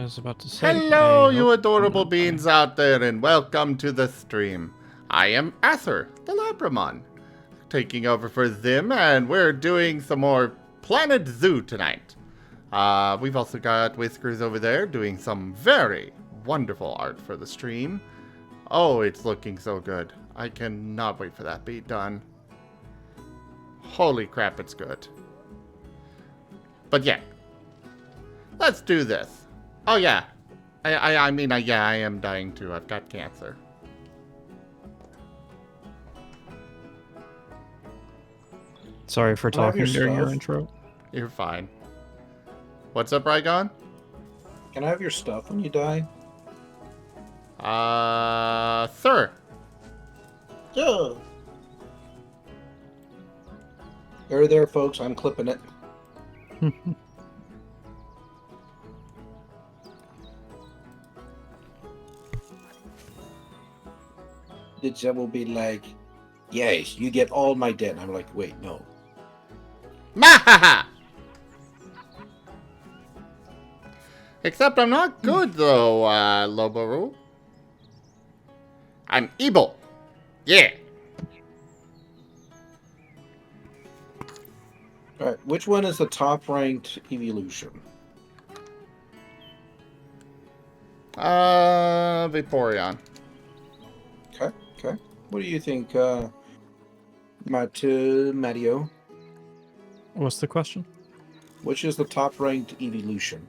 was about to say. Hello, you adorable beings out there, and welcome to the stream. I am Ather, the Labramon, taking over for Zim, and we're doing some more Planet Zoo tonight. We've also got Whiskers over there doing some very wonderful art for the stream. Oh, it's looking so good. I cannot wait for that to be done. Holy crap, it's good. But yeah, let's do this. Oh yeah, I mean, yeah, I am dying too. I've got cancer. Sorry for talking during your intro. You're fine. What's up, Rygon? Can I have your stuff when you die? Sir. Yeah. There, folks. I'm clipping it. The gem will be like, yes, you get all my debt. I'm like, wait, no. Mahaha! Except I'm not good, though, Loboru. I'm evil. Yeah. Alright, which one is the top-ranked evolution? Vaporeon. Okay. What do you think, Matio? What's the question? Which is the top-ranked evolution?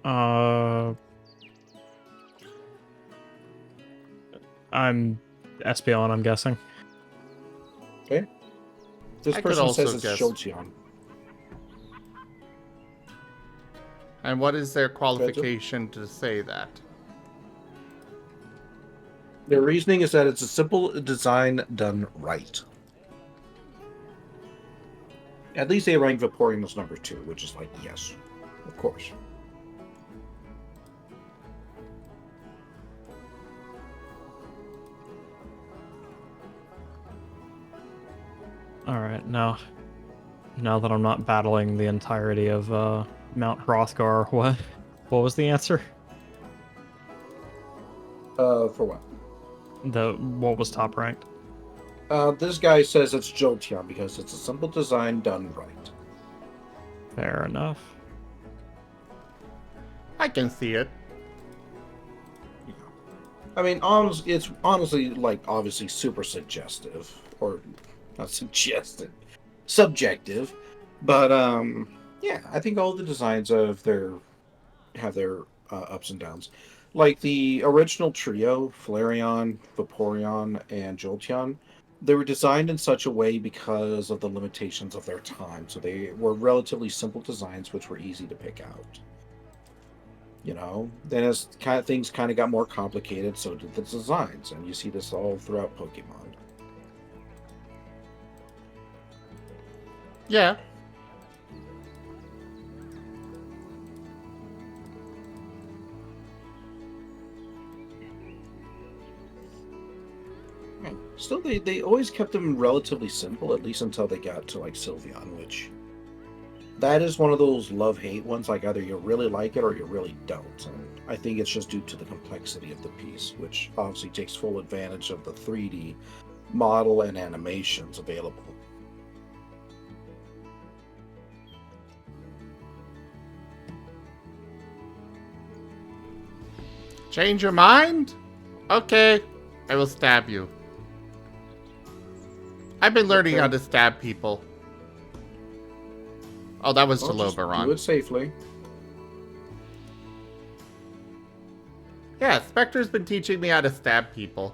I'm Espeon, I'm guessing. Okay. This person says it's Jolteon. And what is their qualification to say that? Their reasoning is that it's a simple design done right. At least they rank Vaporeon as number 2, which is like, yes, of course. Alright, now that I'm not battling the entirety of Mount Hrothgar, what was the answer? For what? What was top ranked? This guy says it's Jolteon because it's a simple design done right. Fair enough. I can see it. Yeah. I mean, it's honestly, like, obviously super suggestive. Or, not suggestive. Subjective. But, yeah, I think all the designs have their ups and downs. Like the original trio, Flareon, Vaporeon, and Jolteon, they were designed in such a way because of the limitations of their time. So they were relatively simple designs, which were easy to pick out. You know, then as things kind of got more complicated, so did the designs, and you see this all throughout Pokemon. Yeah. Still, they always kept them relatively simple, at least until they got to, like, Sylveon, which... that is one of those love-hate ones, like, either you really like it or you really don't. And I think it's just due to the complexity of the piece, which obviously takes full advantage of the 3D model and animations available. Change your mind? Okay, I will stab you. I've been learning how to stab people. Oh, that was to Loberon. Do it safely. Yeah, Spectre's been teaching me how to stab people.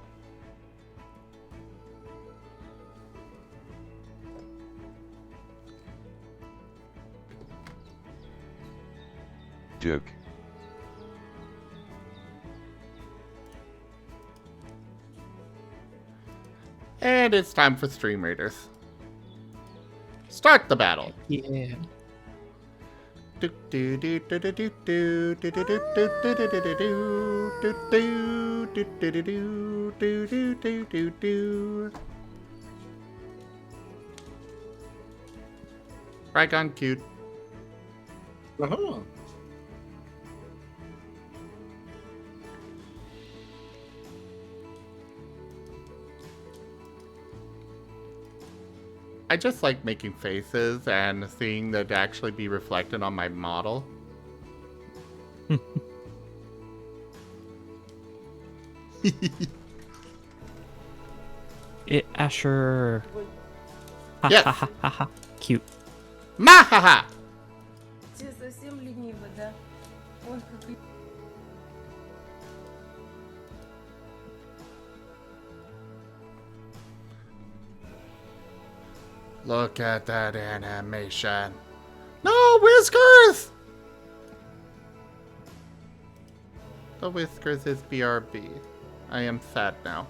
Duke. And it's time for Stream Raiders. Start the battle. Yeah. Rygon cute. Uh-huh. I just like making faces and seeing that actually be reflected on my model. Asher. Ha Yes. ha ha ha ha. Cute. Mahaha! Тебе совсем лениво, да? Ой, как... Look at that animation. No, Whiskers! The Whiskers is BRB. I am sad now.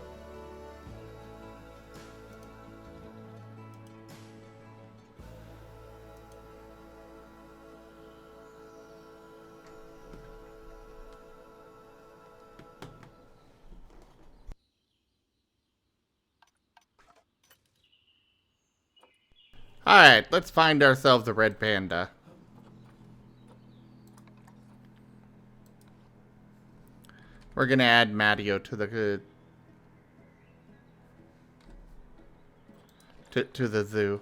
Alright, let's find ourselves a red panda. We're gonna add Matio to the to the zoo.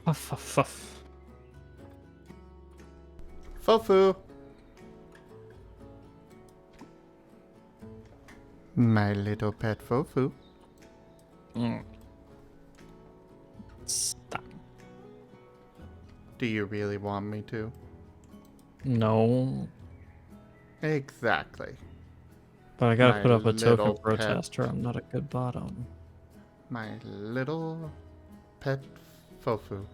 Fuff, fuff, fuff. Fofu. My little pet Fofu. Stop. Do you really want me to? No. Exactly. But I gotta My put up a little token pet. protest or I'm not a good bottom. My little pet Fofu.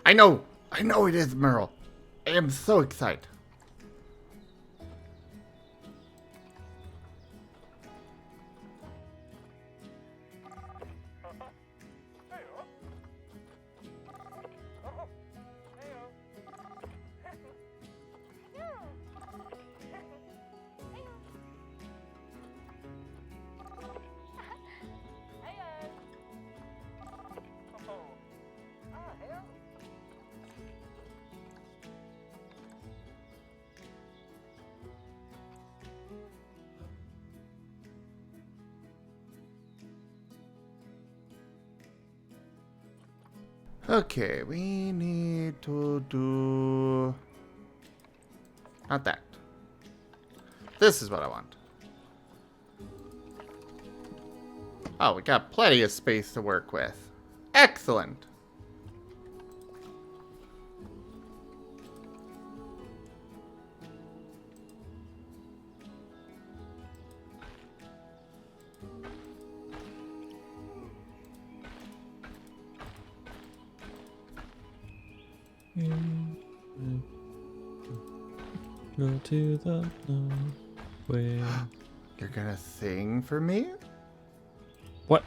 I know it is Merle. I am so excited. Okay, we need to do... Not that. This is what I want. Oh, we got plenty of space to work with. Excellent. Go to the way. You're gonna sing for me? What?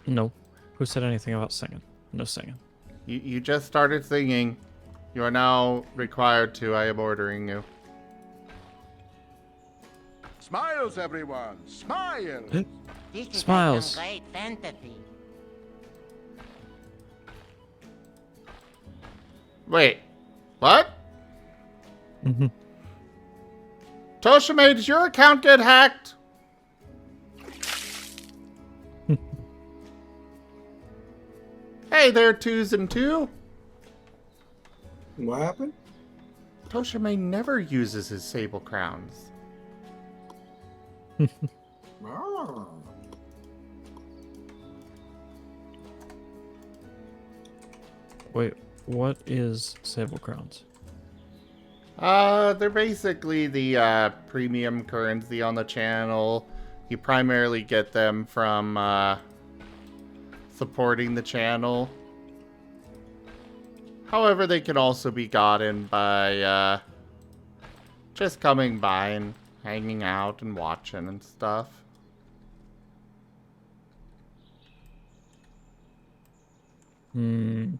No. Who said anything about singing? No singing. You just started singing. You are now required to. I am ordering you. Smiles, everyone! Smile! This is Smiles. some great fantasy. Wait. What? Mm-hmm. Toshime, did your account get hacked? Hey there, 2s and 2. What happened? Toshime never uses his sable crowns. Ah. Wait, what is Sable Crowns? They're basically the premium currency on the channel. You primarily get them from supporting the channel. However, they can also be gotten by just coming by and hanging out and watching and stuff. Hmm.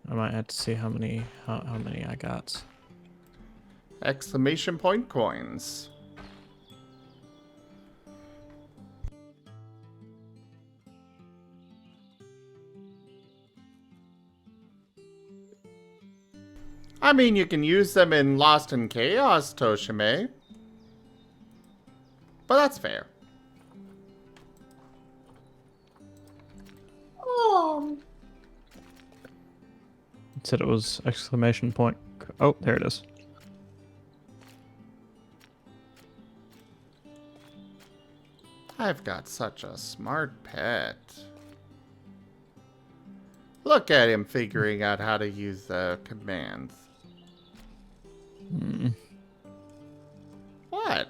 I might have to see how many I got. Exclamation point coins. I mean, you can use them in Lost in Chaos, Toshime. But that's fair. It said it was exclamation point. Oh, there it is. I've got such a smart pet. Look at him figuring out how to use the commands. Hmm. What?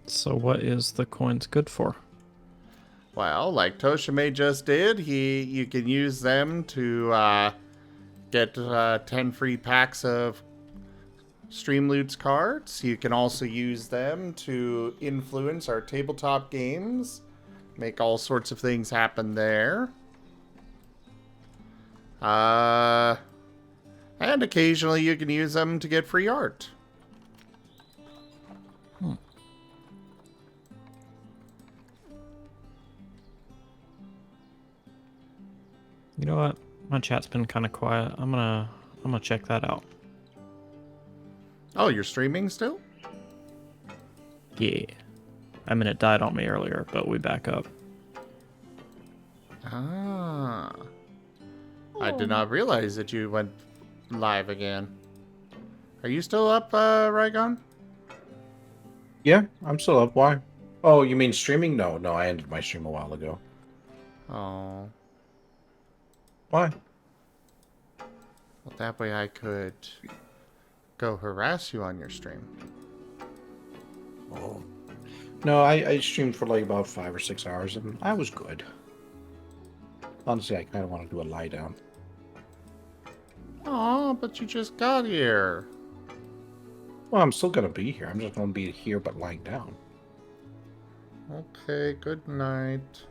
So what is the coins good for? Well, like Toshime just did, you can use them to get 10 free packs of Streamloots cards. You can also use them to influence our tabletop games, make all sorts of things happen there. And occasionally you can use them to get free art. You know what? My chat's been kind of quiet. I'm gonna check that out. Oh, you're streaming still? Yeah. I mean, it died on me earlier, but we back up. Ah. I did not realize that you went live again. Are you still up, Rygon? Yeah, I'm still up. Why? Oh, you mean streaming? No, I ended my stream a while ago. Oh. Why? Well, that way I could go harass you on your stream. Oh. No, I streamed for like about 5 or 6 hours, and I was good. Honestly, I kind of want to do a lie down. Oh, but you just got here. Well, I'm still gonna be here. I'm just gonna be here, but lying down. Okay, good night.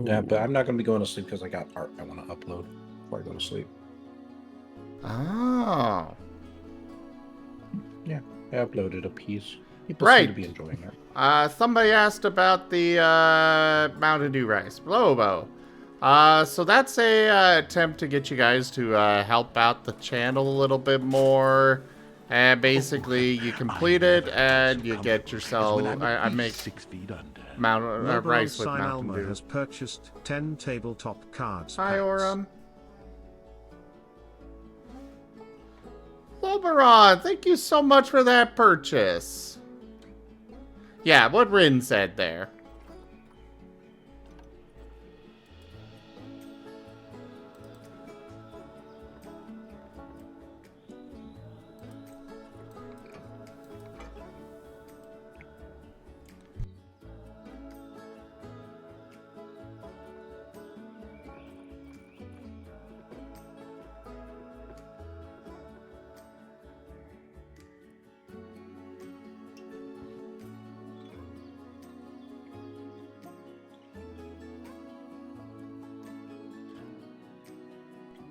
Yeah, but I'm not gonna be going to sleep because I got art I want to upload before I go to sleep. Oh. Yeah, I uploaded a piece. People Right. seem to be enjoying it. Somebody asked about the Mountain Dew rice. Lobo. So that's a attempt to get you guys to help out the channel a little bit more. And basically, you complete it and you get yourself. I make 6 feet under. rice with Sign Mountain Alma Dew. has purchased 10 tabletop cards. Hi, packs. Oram. Loberon, thank you so much for that purchase. Yeah, what Rin said there.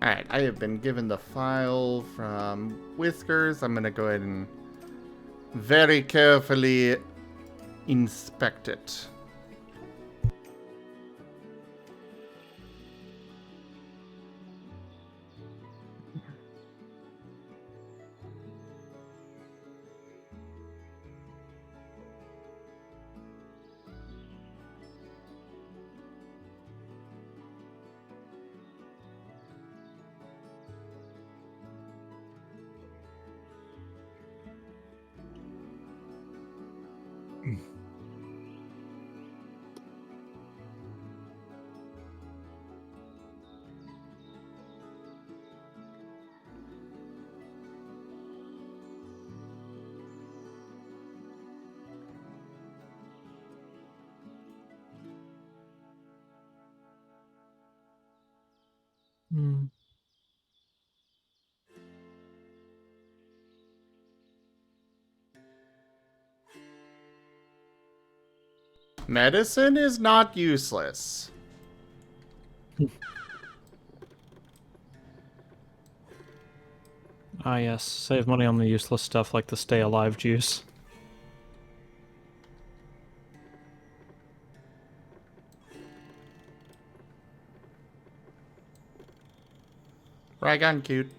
Alright, I have been given the file from Whiskers. I'm going to go ahead and very carefully inspect it. Hmm. Medicine is not useless. Ah, yes. Save money on the useless stuff like the stay alive juice. Rag on, cute.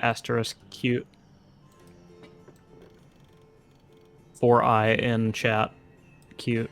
Asterisk cute. 4i in chat. Cute.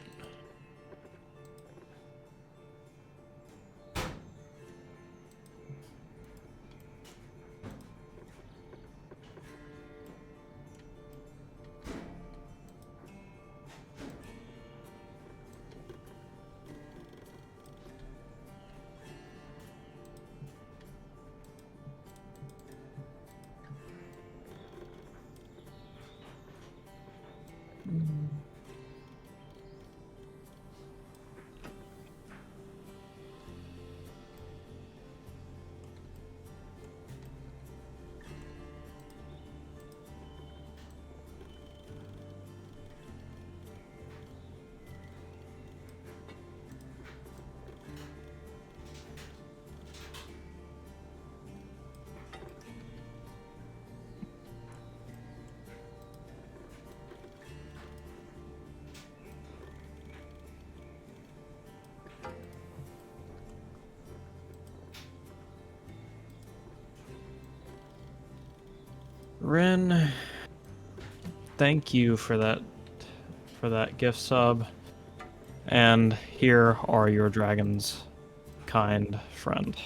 Ren, thank you for that gift sub. And here are your dragons, kind friend.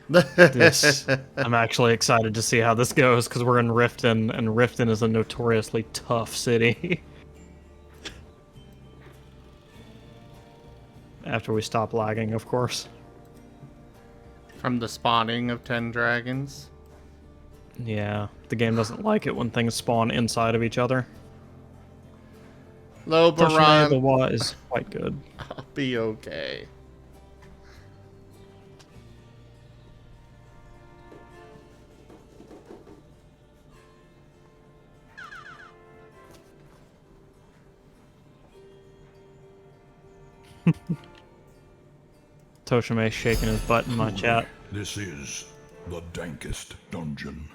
This I'm actually excited to see how this goes because we're in Riften, and Riften is a notoriously tough city. After we stop lagging, of course. From the spawning of 10 dragons. Yeah, the game doesn't like it when things spawn inside of each other. Lobaron, Toshime is quite good. I'll be okay. Toshime shaking his butt in my chat. This is the dankest dungeon.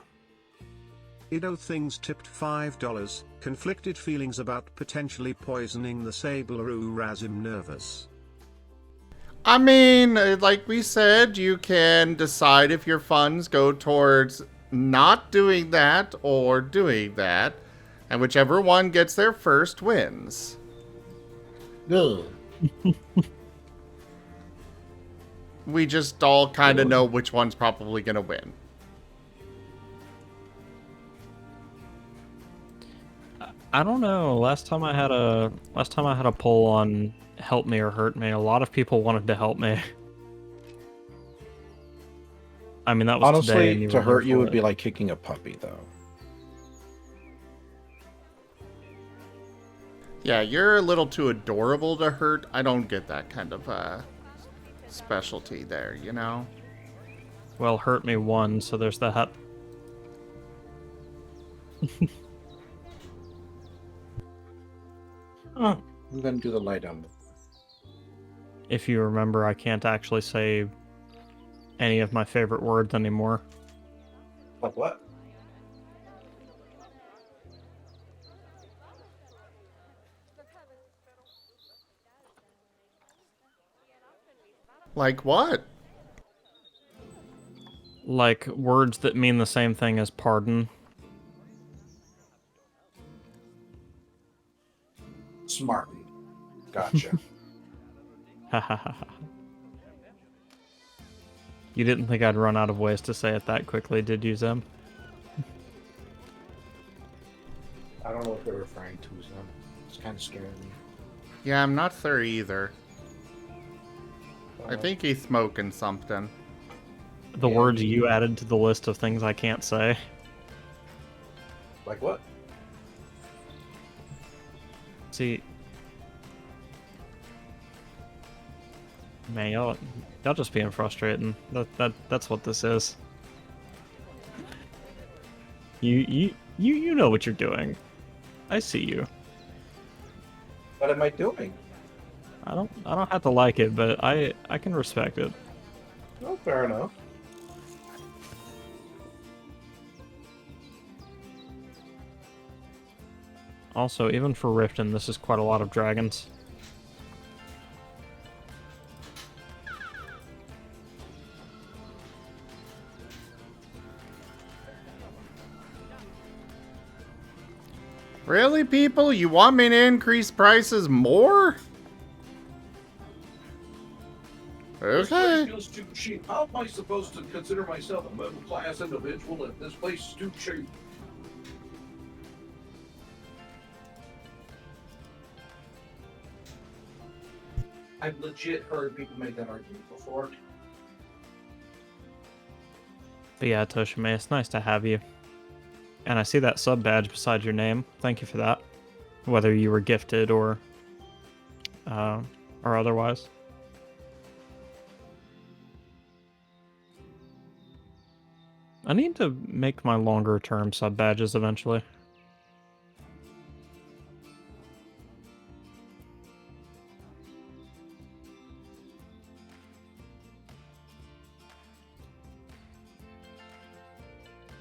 Ido Things tipped $5. Conflicted feelings about potentially poisoning the Sableru Razim nervous. I mean, like we said, you can decide if your funds go towards not doing that or doing that, and whichever one gets there first wins. Ugh. We just all kind of know which one's probably going to win. I don't know. Last time I had a poll on help me or hurt me, a lot of people wanted to help me. I mean, that was today, and Honestly, you to were hurt here you for would it. be like kicking a puppy, though. Yeah, you're a little too adorable to hurt. I don't get that kind of specialty there, you know? Well, hurt me won, so there's that. Oh, I'm gonna do the light on. If you remember, I can't actually say any of my favorite words anymore. Like what? Like what? Like words that mean the same thing as pardon. Smart. Gotcha. Ha ha ha ha. You didn't think I'd run out of ways to say it that quickly, did you, Zem? I don't know what they're referring to, so it's kind of scaring me. Yeah, I'm not sure either. I think he's smoking something. The words you added to the list of things I can't say. Like what? See, man, y'all just being frustrating. That's what this is. You know what you're doing. I see you. What am I doing? I don't have to like it, but I can respect it. Oh, fair enough. Also, even for Riften, this is quite a lot of dragons. Really, people? You want me to increase prices more? This Okay. place feels too cheap. How am I supposed to consider myself a middle class individual if this place is too cheap? I've legit heard people make that argument before. But yeah, Toshime, it's nice to have you. And I see that sub badge beside your name. Thank you for that. Whether you were gifted or otherwise. I need to make my longer term sub badges eventually.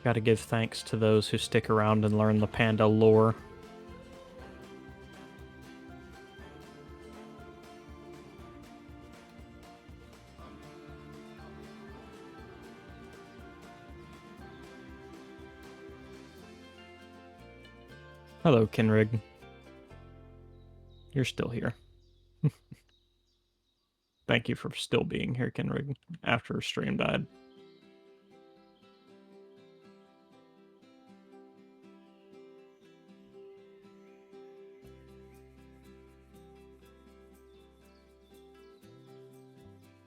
Gotta give thanks to those who stick around and learn the panda lore. Hello, Kinrig. You're still here. Thank you for still being here, Kinrig, after stream died.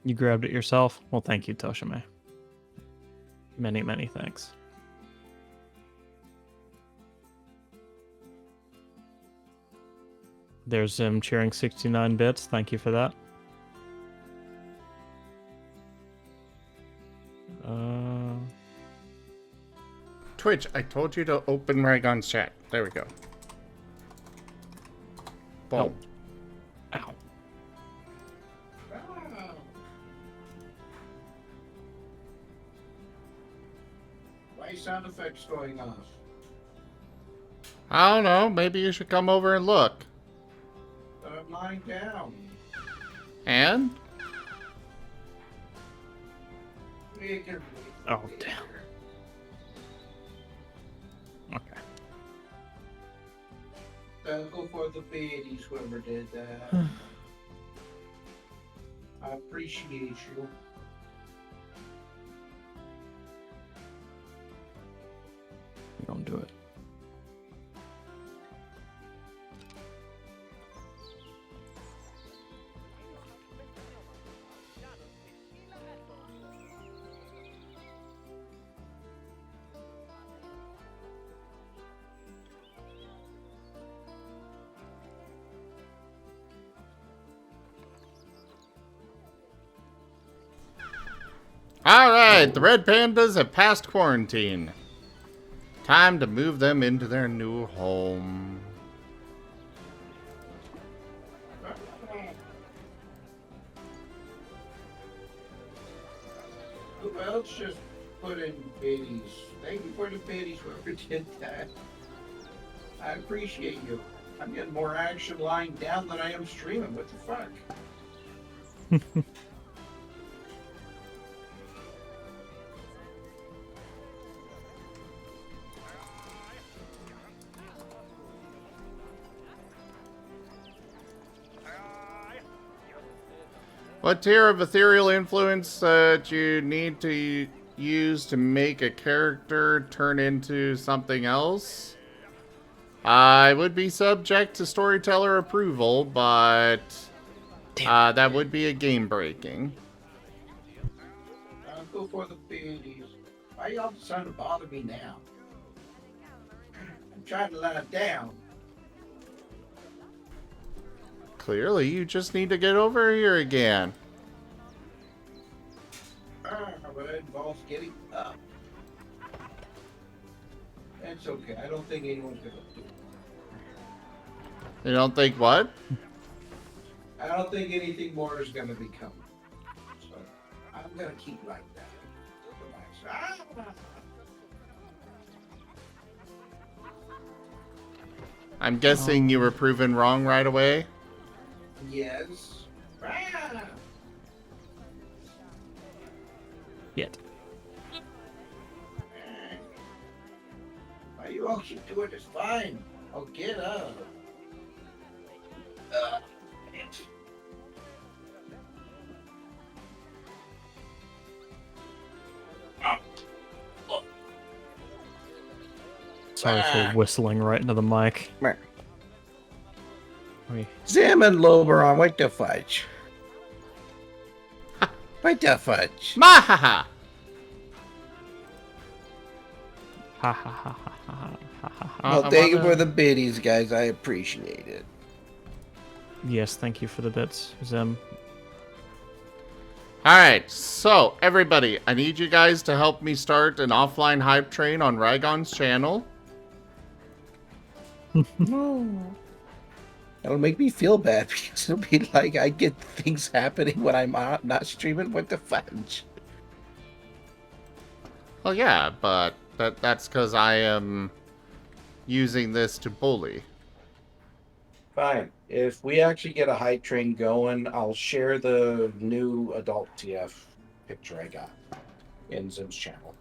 You grabbed it yourself? Well, thank you, Toshime. Many, many thanks. There's Zim cheering 69 bits. Thank you for that. Twitch, I told you to open Ragon's chat. There we go. Boom. Ow. Why sound effects going off? I don't know. Maybe you should come over and look. I'm lying down. And? Oh, damn. Okay. Go for the biddies, whoever did that. I appreciate you. You don't do it. Alright, the red pandas have passed quarantine. Time to move them into their new home. Who else just put in biddies? Thank you for the biddies, whoever did that. I appreciate you. I'm getting more action lying down than I am streaming. What the fuck? What tier of ethereal influence that you need to use to make a character turn into something else? I would be subject to storyteller approval, but that would be a game breaking. I'll go for the biddies. Why y'all trying to bother me now? I'm trying to lie down. Clearly, you just need to get over here again. But it involves getting up. That's okay. I don't think anyone's gonna do it. You don't think what? I don't think anything more is gonna be coming. So I'm gonna keep like that. Relax. I'm guessing you were proven wrong right away. Yes. Yet. Why you all keep doing this? Fine. I'll get up. Sorry for whistling right into the mic. Zim and Loberon, what the fudge? What the fudge? Mahaha! Ha ha ha ha ha ha ha. Well, thank you for the biddies, guys. I appreciate it. Yes, thank you for the bits, Zim. Alright, so everybody, I need you guys to help me start an offline hype train on Rygon's channel. That'll make me feel bad because it'll be like I get things happening when I'm not streaming. What the fudge? Well, yeah, but that's because I am using this to bully. Fine. If we actually get a hype train going, I'll share the new adult TF picture I got in Zim's channel.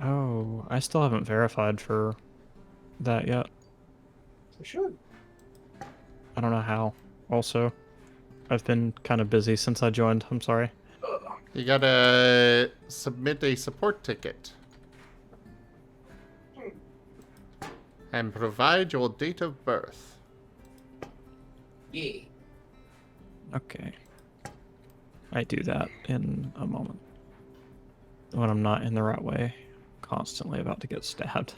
Oh, I still haven't verified for that yet. For sure. I don't know how. Also, I've been kind of busy since I joined. I'm sorry. You gotta submit a support ticket. And provide your date of birth. Yeah. Okay. I do that in a moment. When I'm not in the right way. Constantly about to get stabbed.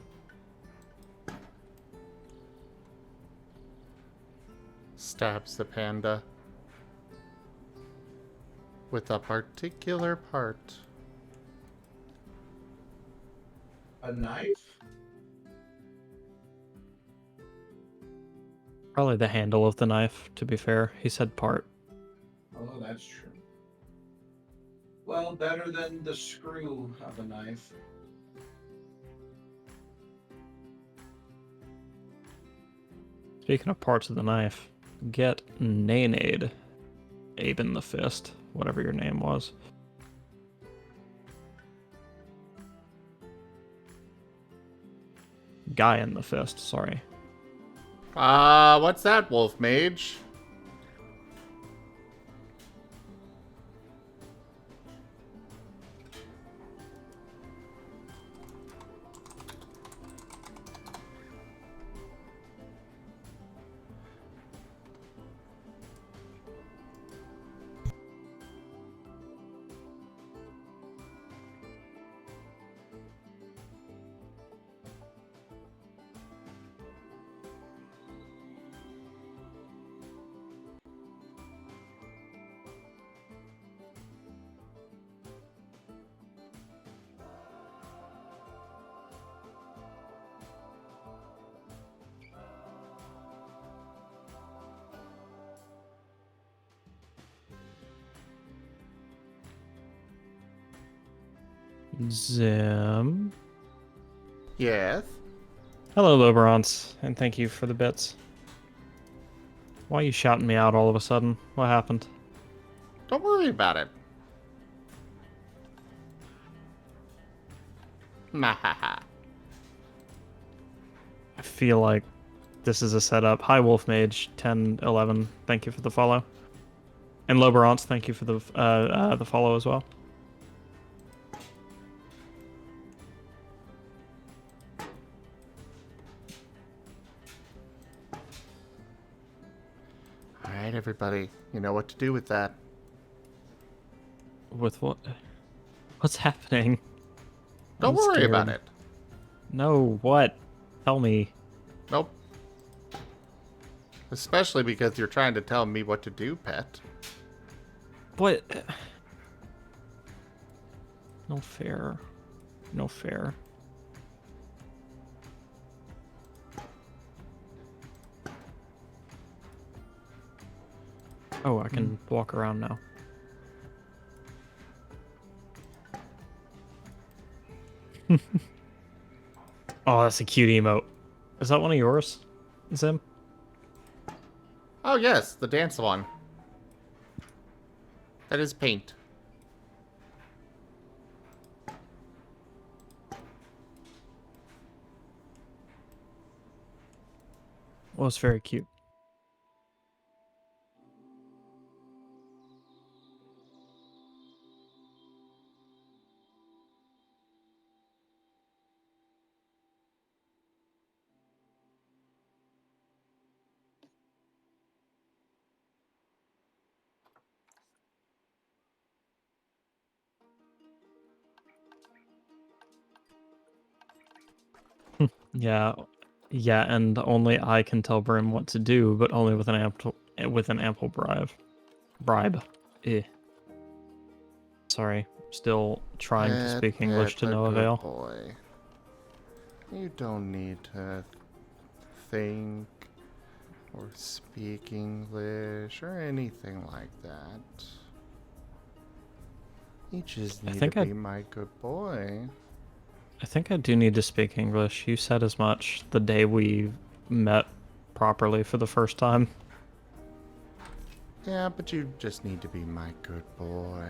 Stabs the panda. With a particular part. A knife? Probably the handle of the knife, to be fair. He said part. Oh, that's true. Well, better than the screw of a knife. Speaking of parts of the knife, get Nanade. Abe in the fist, whatever your name was. Guy in the fist, sorry. What's that, Wolf Mage? Zim. Yes. Hello, Loberons, and thank you for the bits. Why are you shouting me out all of a sudden? What happened? Don't worry about it. Mahaha. I feel like this is a setup. Hi, Wolf Mage 1011. Thank you for the follow. And Loberons, thank you for the follow as well. Alright, everybody. You know what to do with that. With what? What's happening? Don't I'm worry about scared. it. No, what? Tell me. Nope. Especially because you're trying to tell me what to do, pet. What? No fair. No fair. Oh, I can walk around now. Oh, that's a cute emote. Is that one of yours, Zim? Oh yes, the dance one. That is paint. Well, it's very cute. Yeah, yeah, and only I can tell Brim what to do, but only with an ample bribe. Eh. Sorry, still trying to speak English to no Good avail. boy. You don't need to think or speak English or anything like that. You just need to be my good boy. I think I do need to speak English. You said as much the day we met properly for the first time. Yeah, but you just need to be my good boy.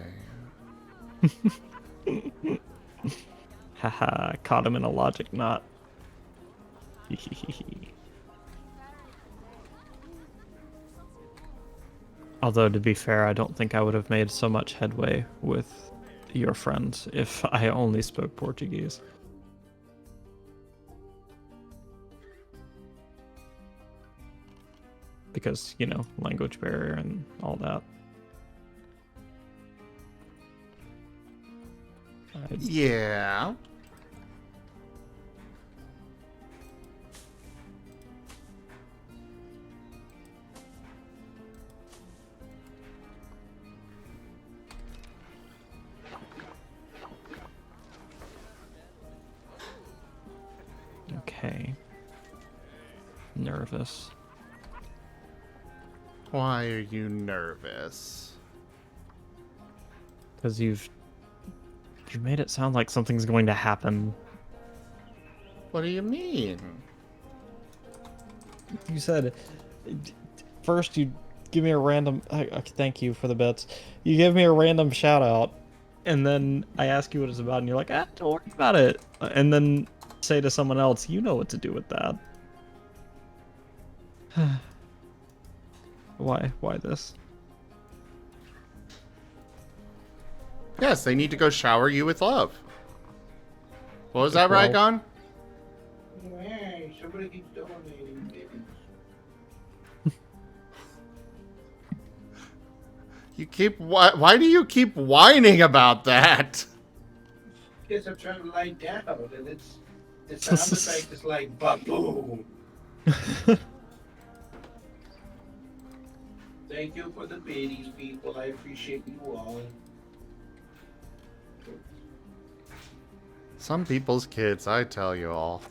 Haha, caught him in a logic knot. Although, to be fair, I don't think I would have made so much headway with your friends if I only spoke Portuguese. Because, you know, language barrier and all that. Yeah. Okay. Nervous. Why are you nervous? Because you made it sound like something's going to happen. What do you mean? You said first you give me a random thank you for the bits. You give me a random shout out, and then I ask you what it's about, and you're like, don't worry about it. And then say to someone else, you know what to do with that. Why this? Yes, they need to go shower you with love. What was that, Rygon? Hey, somebody keeps donating, baby. You keep why do you keep whining about that? Because I'm trying to lie down, and the sound effect is like ba-boom. Thank you for the biddies, people. I appreciate you all. Some people's kids, I tell you all.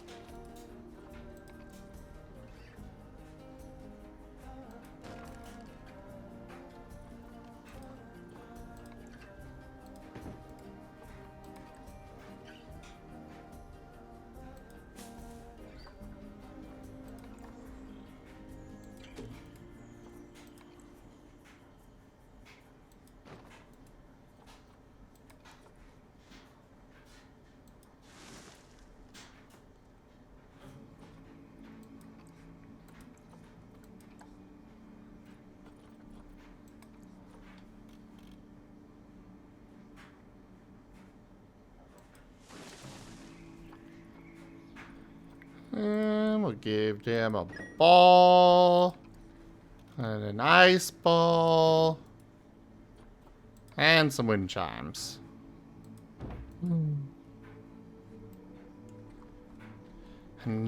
And we'll give them a ball. And an ice ball. And some wind chimes. And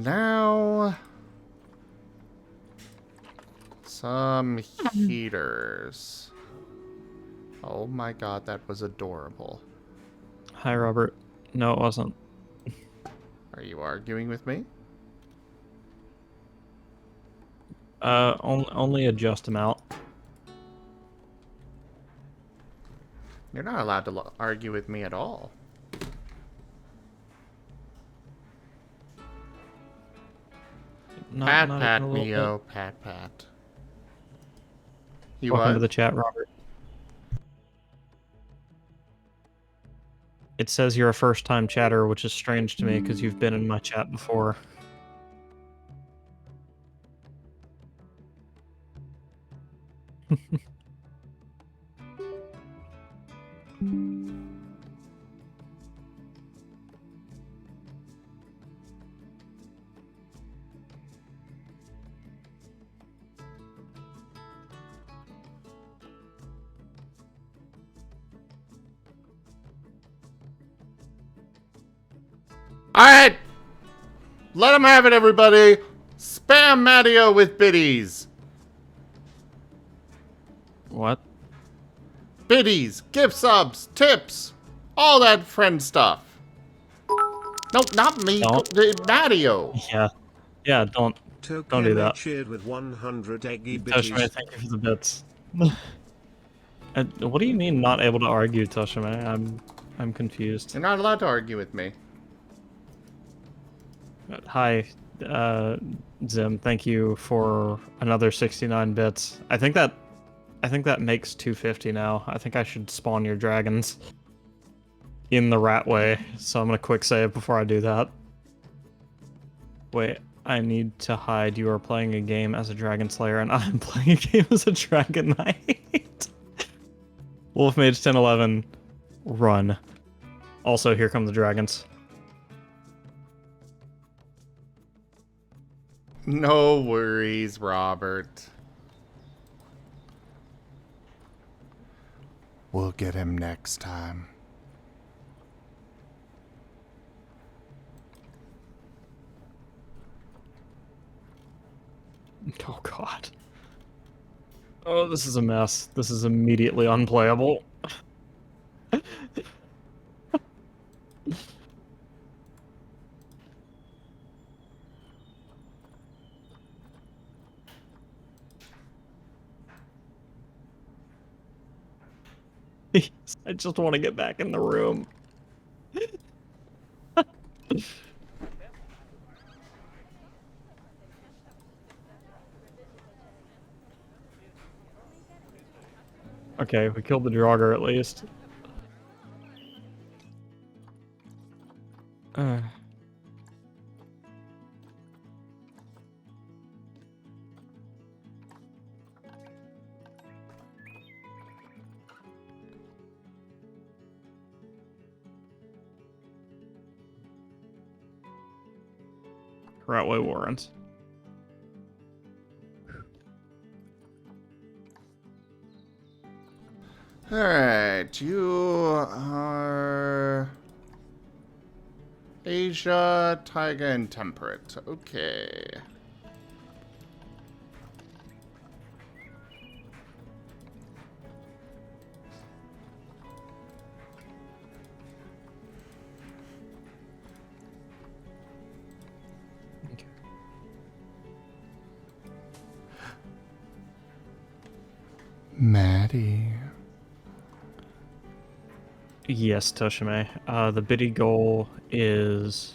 now... Some heaters. Oh my god, that was adorable. Hi, Robert. No, it wasn't. Are you arguing with me? Only a just amount. You're not allowed to argue with me at all. Pat, Not pat, even a little Mio, bit. pat, pat. You Welcome what? to the chat, Robert. It says you're a first-time chatter, which is strange to me because you've been in my chat before. Alright! Let him have it, everybody! Spam Matio with biddies! What? Biddies, gift subs, tips, all that friend stuff. No, not me. Don't. Matio. Yeah. Yeah, don't do that. Cheered with 100 eggy Toshime, bitties. thank you for the bits. What do you mean not able to argue, Toshime? I'm confused. You're not allowed to argue with me. Hi, Zim. Thank you for another 69 bits. I think that makes 250 now. I think I should spawn your dragons in the rat way. So I'm gonna quick save before I do that. Wait, I need to hide. You are playing a game as a dragon slayer, and I'm playing a game as a dragon knight. Wolf Mage 1011, run. Also, here come the dragons. No worries, Robert. We'll get him next time. Oh god. Oh, this is a mess. This is immediately unplayable. I just want to get back in the room. Okay, we killed the Draugr at least. Ratway Warrens. Alright, you are Asia, Taiga, and Temperate. Okay. Maddie. Yes, Toshime. The biddy goal is...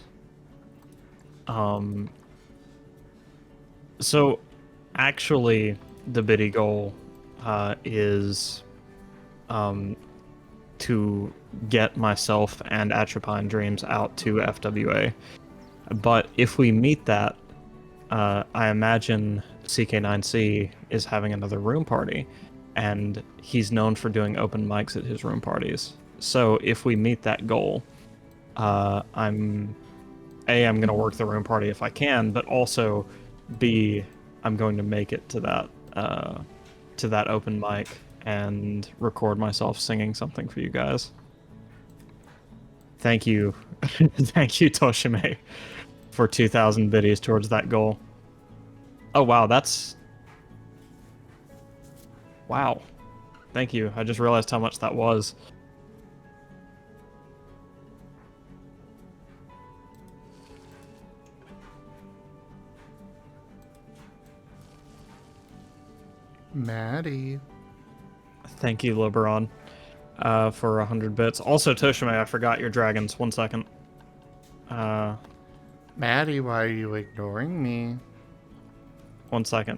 So, actually, the biddy goal is to get myself and Atropine Dreams out to FWA. But if we meet that, I imagine CK9C is having another room party, and he's known for doing open mics at his room parties. So if we meet that goal, I'm going to work the room party if I can, but also B, I'm going to make it to that open mic and record myself singing something for you guys. Thank you. Thank you, Toshime, for 2,000 biddies towards that goal. Oh wow, that's Wow. Thank you. I just realized how much that was. Maddie. Thank you, Liberon, for 100 bits. Also, Toshime, I forgot your dragons. 1 second. Maddie, why are you ignoring me? 1 second.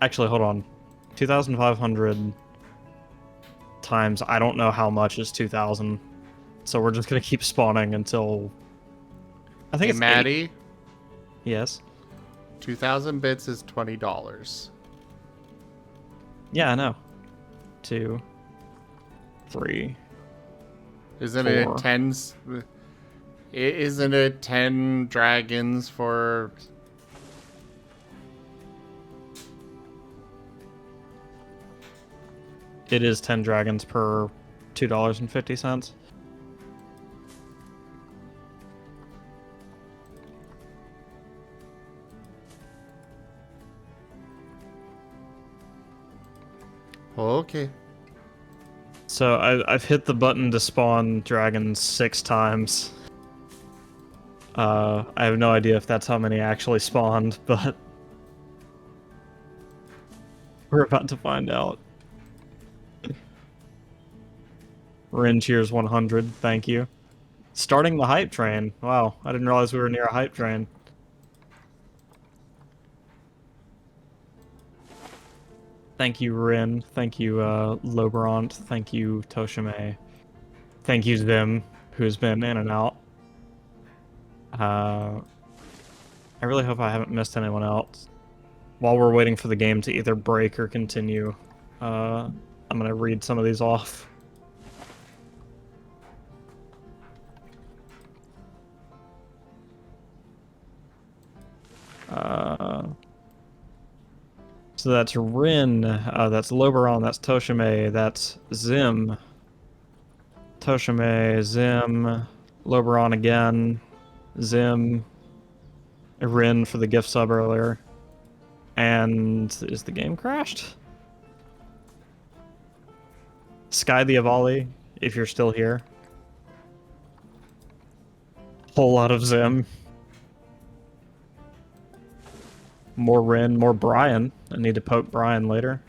Actually, hold on. 2,500 times, I don't know how much is 2,000. So we're just gonna keep spawning until... I think Hey, it's Maddie. 8. Yes? 2,000 bits is $20. Yeah, I know. 2, 3. Isn't 4. it 10? Isn't it 10 dragons for? It is 10 dragons per $2.50. Okay. So I've hit the button to spawn dragons 6 times. I have no idea if that's how many actually spawned, but we're about to find out. Rin cheers 100, thank you. Starting the hype train. Wow, I didn't realize we were near a hype train. Thank you, Rin. Thank you, Lobrant. Thank you, Toshime. Thank you, Zim, who's been in and out. I really hope I haven't missed anyone else. While we're waiting for the game to either break or continue, I'm gonna read some of these off. So that's Rin, that's Loberon, that's Toshime, that's Zim. Toshime, Zim, Loberon again, Zim, Rin for the gift sub earlier. And is the game crashed? Sky the Avali, if you're still here. Whole lot of Zim. More Rin, more Brian. I need to poke Brian later.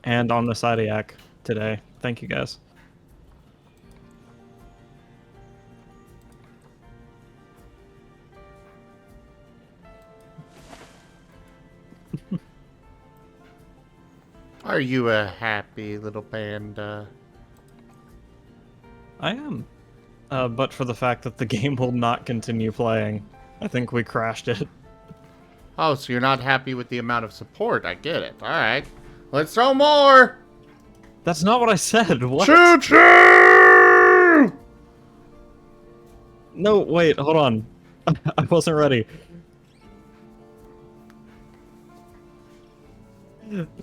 And Omnisadiac today. Thank you guys. Are you a happy little panda? I am. But for the fact that the game will not continue playing. I think we crashed it. Oh, so you're not happy with the amount of support. I get it. All right. Let's throw more! That's not what I said. What? Choo choo! No, wait, hold on. I wasn't ready.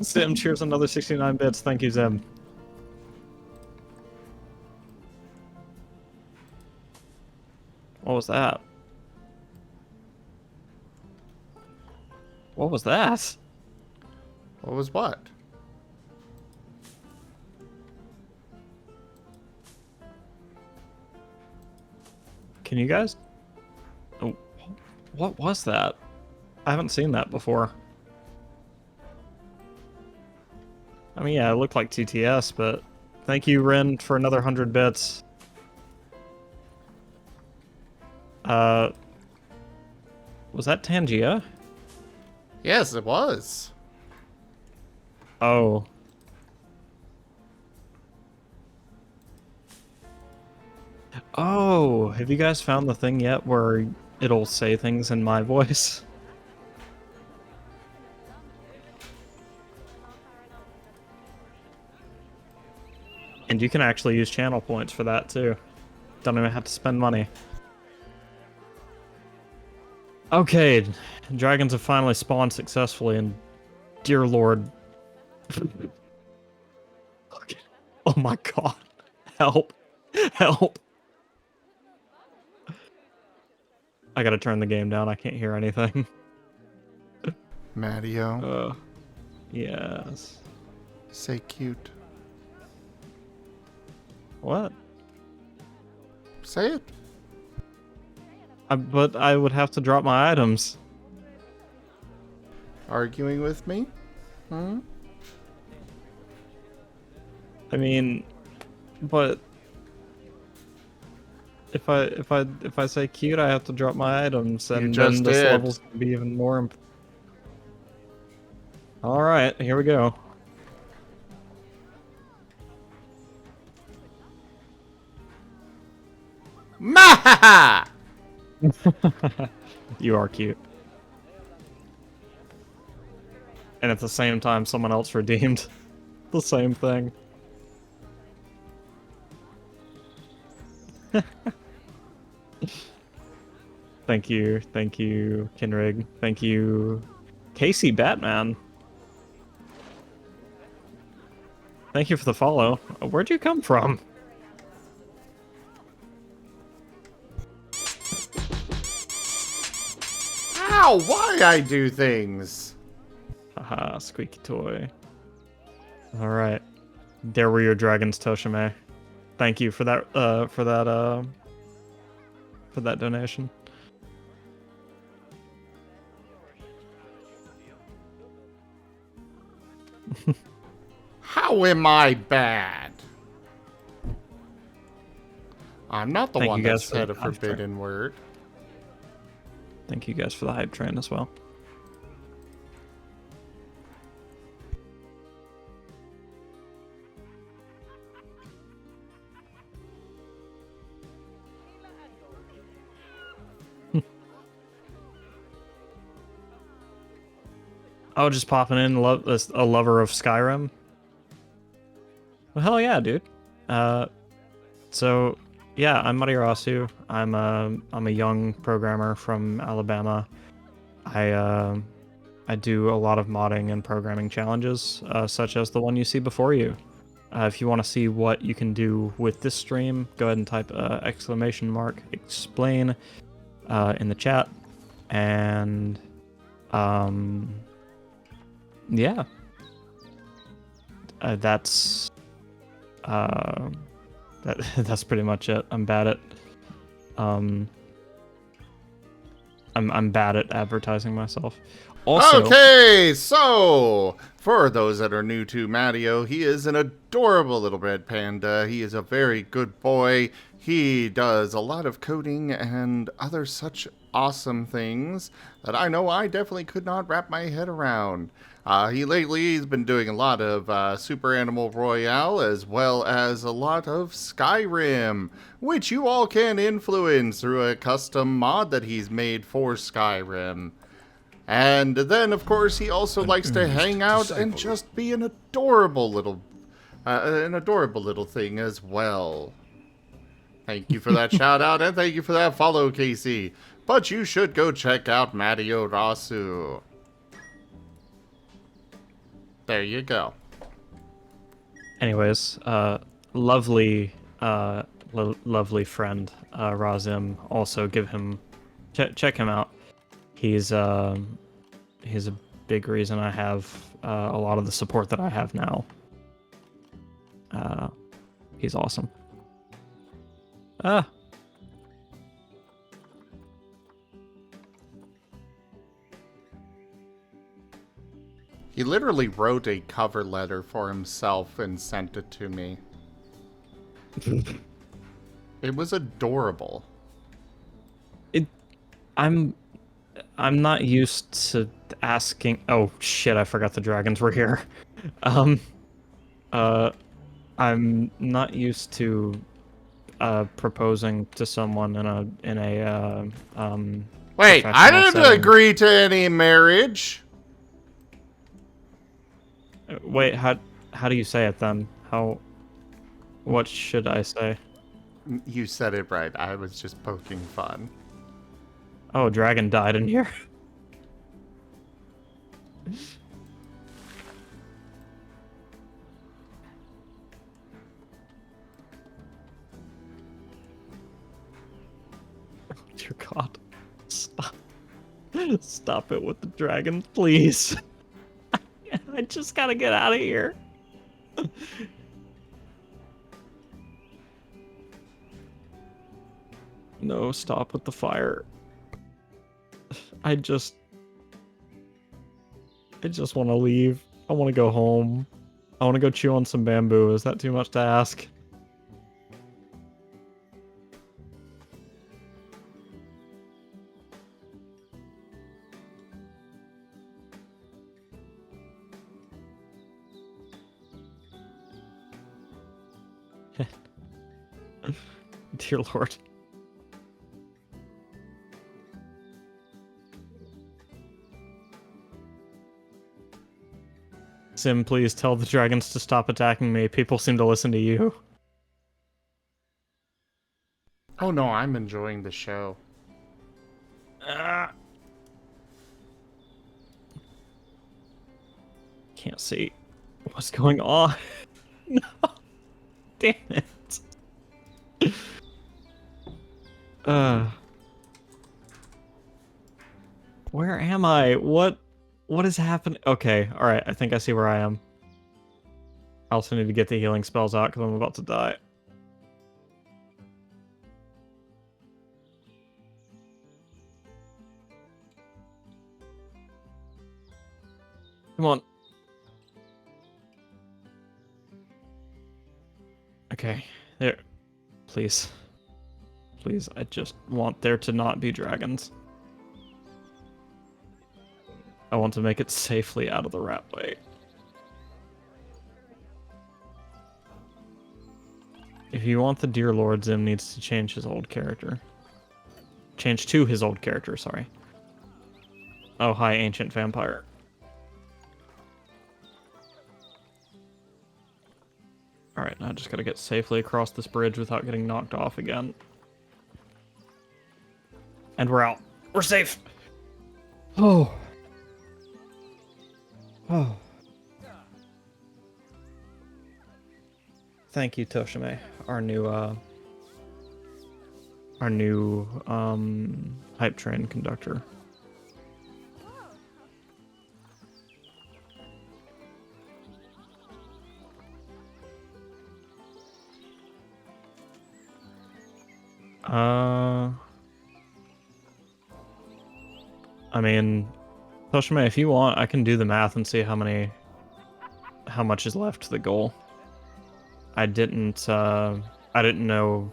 Zim cheers another 69 bits. Thank you, Zim. What was that? What was that? What was what? Can you guys? Oh, what was that? I haven't seen that before. I mean, yeah, it looked like TTS, but thank you, Rin, for another 100 bits. Was that Tangia? Yes, it was. Oh. Oh, have you guys found the thing yet where it'll say things in my voice? And you can actually use channel points for that too. Don't even have to spend money. Okay, dragons have finally spawned successfully, and dear lord. Oh my god. Help. Help. I gotta turn the game down, I can't hear anything. Matio. Yes. Say cute. What? Say it. But I would have to drop my items. Arguing with me? Hmm? I mean, but if I say cute, I have to drop my items, and just then this did. level's gonna be even more. All right, here we go. Mahaha! You are cute. And at the same time, someone else redeemed the same thing. Thank you, Kinrig. Thank you, Casey Batman. Thank you for the follow. Where'd you come from? Ow, why I do things? Haha, squeaky toy. Alright. There were your dragons, Toshime. Thank you for that donation. How am I bad? I'm not the Thank one you that guys for said a the hype train. forbidden word. Thank you guys for the hype train as well. Oh, just popping in, a lover of Skyrim. Well, hell yeah, dude. So yeah, I'm Matio. I'm a young programmer from Alabama. I do a lot of modding and programming challenges, such as the one you see before you. If you want to see what you can do with this stream, go ahead and type !explain in the chat, and yeah, that's that's pretty much it. I'm bad at I'm bad at advertising myself. Also, Okay, so for those that are new to Matio, he is an adorable little red panda. He is a very good boy. He does a lot of coding and other such awesome things that I know I definitely could not wrap my head around. He's been doing a lot of Super Animal Royale as well as a lot of Skyrim, which you all can influence through a custom mod that he's made for Skyrim. And then, of course, he also likes to hang out and just be an adorable little thing as well. Thank you for that shout out, and thank you for that follow, Casey. But you should go check out Matio Rasu. There you go. anyways, lovely friend Razim. Also, give him check him out. He's a big reason I have a lot of the support that I have now. He's awesome. He literally wrote a cover letter for himself and sent it to me. It was adorable. I'm not used to asking. Oh shit! I forgot the dragons were here. I'm not used to proposing to someone in a Wait, I didn't setting. agree to any marriage. Wait, how do you say it then? What should I say? You said it right. I was just poking fun. Oh, dragon died in here. Dear God, stop it with the dragon, please. I just gotta get out of here. No, stop with the fire. I just want to leave. I want to go home. I want to go chew on some bamboo. Is that too much to ask? Dear Lord. Sim, please tell the dragons to stop attacking me. People seem to listen to you. Oh no, I'm enjoying the show. Can't see what's going on. No. Damn it. Where am I? What is happening? Okay, alright, I think I see where I am. I also need to get the healing spells out because I'm about to die. Come on. Okay, there. Please. Please, I just want there to not be dragons. I want to make it safely out of the rat way. If you want the Dear Lord, Zim needs to change his old character. Change to his old character, sorry. Oh, hi, Ancient Vampire. Alright, now I just gotta get safely across this bridge without getting knocked off again. And we're out. We're safe! Oh. Oh. Thank you, Toshime, our new hype train conductor. I mean, Toshime, if you want, I can do the math and see how much is left to the goal. I didn't know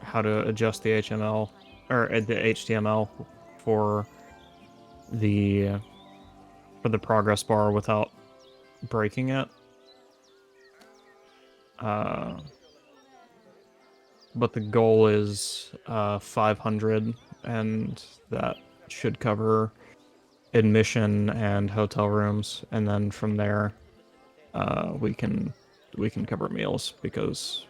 how to adjust the HTML or the HTML for the progress bar without breaking it. But the goal is 500, and that should cover admission and hotel rooms, and then from there we can cover meals, because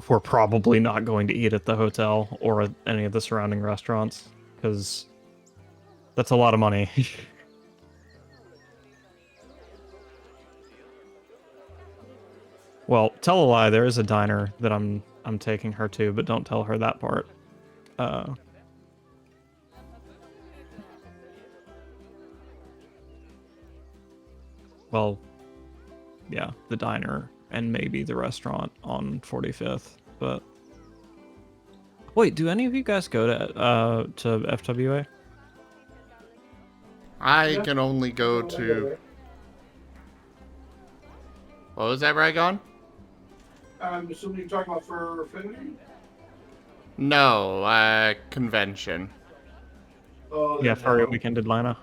we're probably not going to eat at the hotel or at any of the surrounding restaurants, because that's a lot of money. Well, tell a lie, there is a diner that I'm taking her to, but don't tell her that part. Well, yeah, the diner and maybe the restaurant on 45th, but wait, do any of you guys go to FWA? I can only go to... What was that, Ragon? I'm assuming you're talking about for Furry? No, convention. Oh, Yeah, Furry Weekend Atlanta.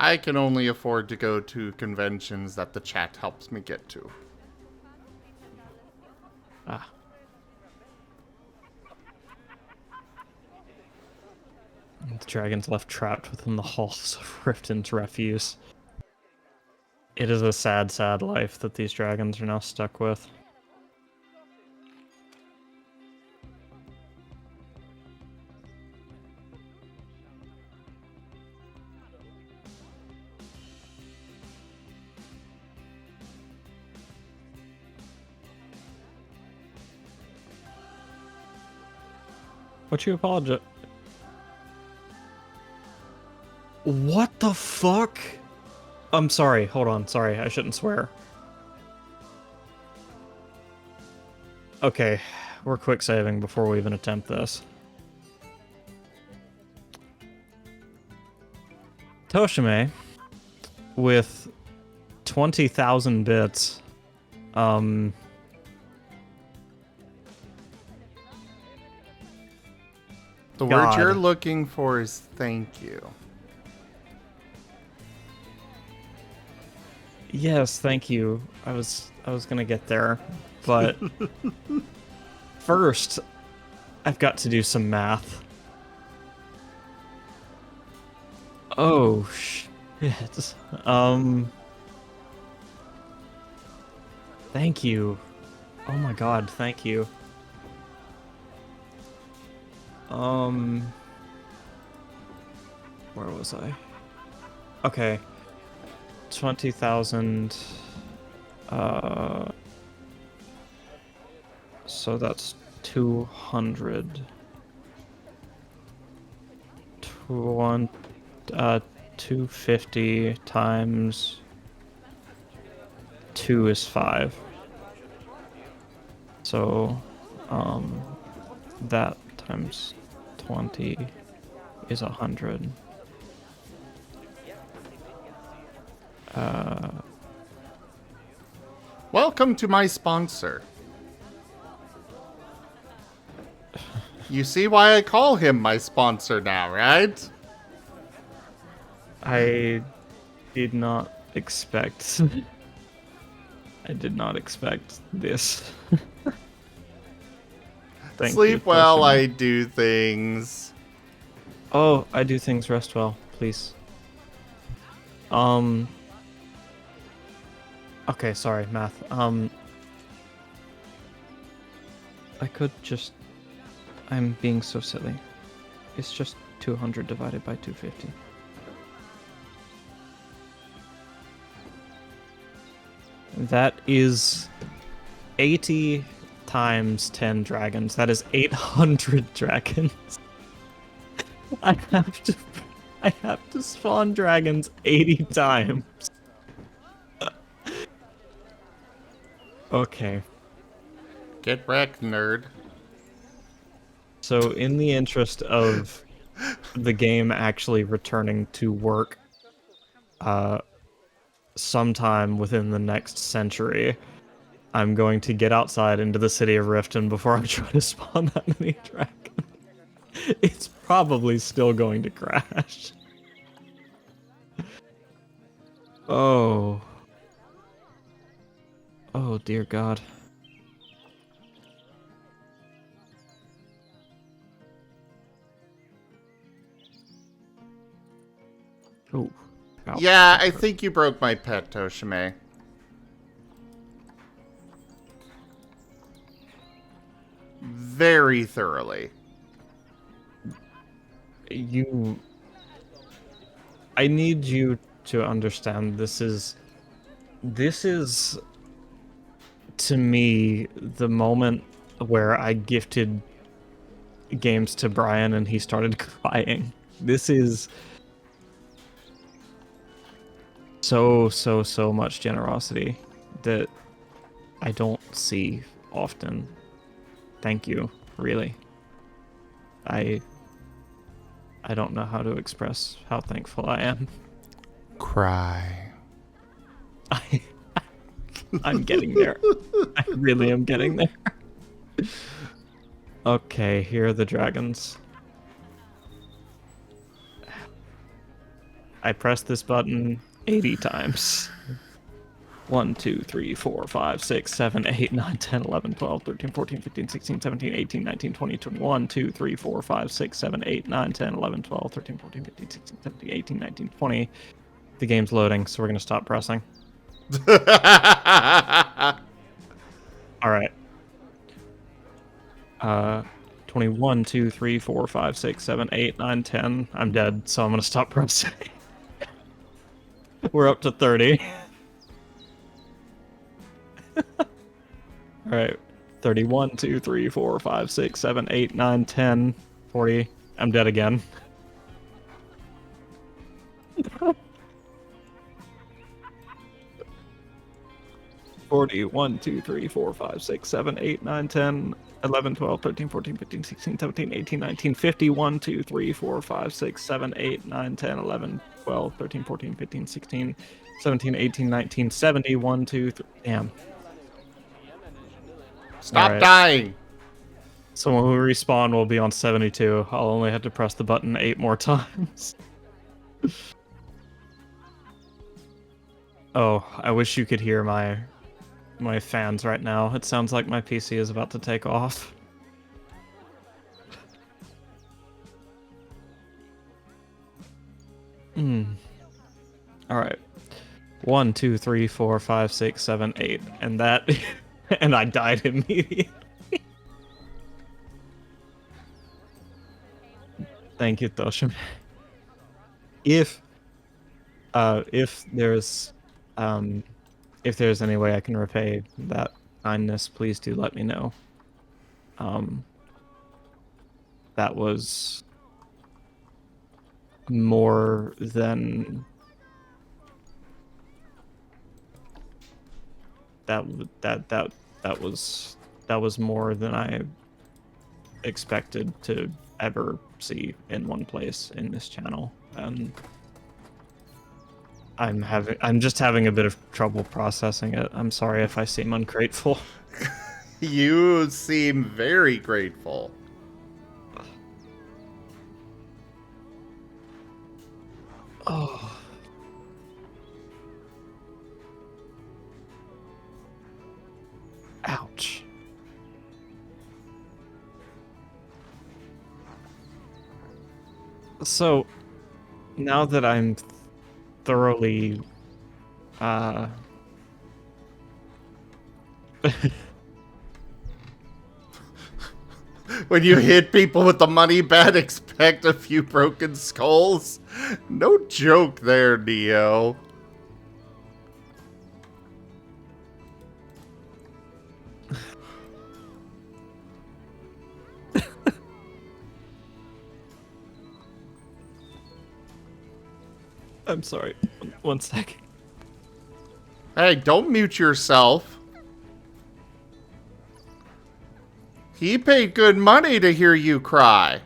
I can only afford to go to conventions that the chat helps me get to. Ah. The dragon's left trapped within the halls of Riften's refuse. It is a sad, sad life that these dragons are now stuck with. What you apologize? What the fuck? I'm sorry. Hold on. Sorry, I shouldn't swear. Okay, we're quick saving before we even attempt this. Toshime, with 20,000 bits, the word you're looking for is thank you. Yes, thank you. I was gonna get there, but first, I've got to do some math. Oh shit. Thank you. Oh my god, thank you. Where was I? Okay. 20,000. So that's 200. 250 times 2 is 5. So, that times 20 is 100. Welcome to my sponsor. You see why I call him my sponsor now, right? I did not expect. I did not expect this. Thank Sleep you, well, Toshima. I do things. Oh, I do things. Rest well, please. Okay, sorry, math. I could just. I'm being so silly. It's just 200 divided by 250. That is 80 times 10 dragons. That is 800 dragons. I have to spawn dragons 80 times. Okay. Get wrecked, nerd. So in the interest of the game actually returning to work sometime within the next century, I'm going to get outside into the city of Riften before I try to spawn that many dragons. It's probably still going to crash. Oh. Oh, dear God. Ooh. Ow. Yeah, I think you broke my pet, Toshime. Very thoroughly. I need you to understand this is to me the moment where I gifted games to Brian and he started crying. This is so much generosity that I don't see often. Thank you, really. I don't know how to express how thankful I am. Cry. I'm getting there. I really am getting there. Okay, here are the dragons. I pressed this button 80 times. 1, 2, 3, 4, 5, 6, 7, 8, 9, 10, 11, 12, 13, 14, 15, 16, 17, 18, 19, 20, 21, 2, 3, 4, 5, 6, 7, 8, 9, 10, 11, 12, 13, 14, 15, 16, 17, 18, 19, 20. The game's loading, so we're going to stop pressing. Alright. 21, 2, 3, 4, 5, 6, 7, 8, 9, 10. I'm dead, so I'm going to stop pressing. We're up to 30. Alright. 31, 2, 3, 4, 5, 6, 7, 8, 9, 10, 40. I'm dead again. 40, 1, 2, 3, 4, 5, 6, 7, 8, 9, 10, 11, 12, 13, 14, 15, 16, 17, 18, 19, 50, 1, 2, 3, 4, 5, 6, 7, 8, 9, 10, 11, 12, 13, 14, 15, 16, 17, 18, 19, 70, 1, 2, 3. Damn. Stop Alright. dying. So when we respawn, we'll be on 72. I'll only have to press the button 8 more times. Oh, I wish you could hear my fans right now. It sounds like my PC is about to take off. Alright. 1, 2, 3, 4, 5, 6, 7, 8. And that... and I died immediately. Thank you, Toshim. If there's any way I can repay that kindness, please do let me know. That was more than that was more than I expected to ever see in one place in this channel, and I'm just having a bit of trouble processing it. I'm sorry if I seem ungrateful. You seem very grateful. Oh. Ouch. So, now that I'm thoroughly, When you hit people with the money bet, expect a few broken skulls. No joke there, Neo. I'm sorry. One sec. Hey, don't mute yourself. He paid good money to hear you cry.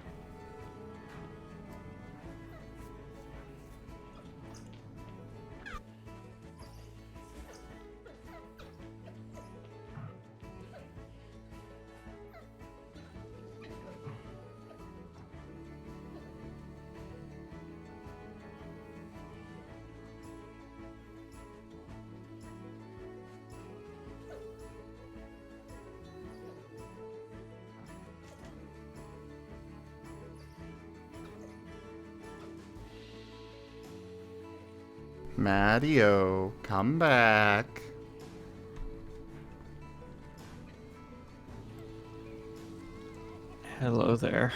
Matio, come back. Hello there.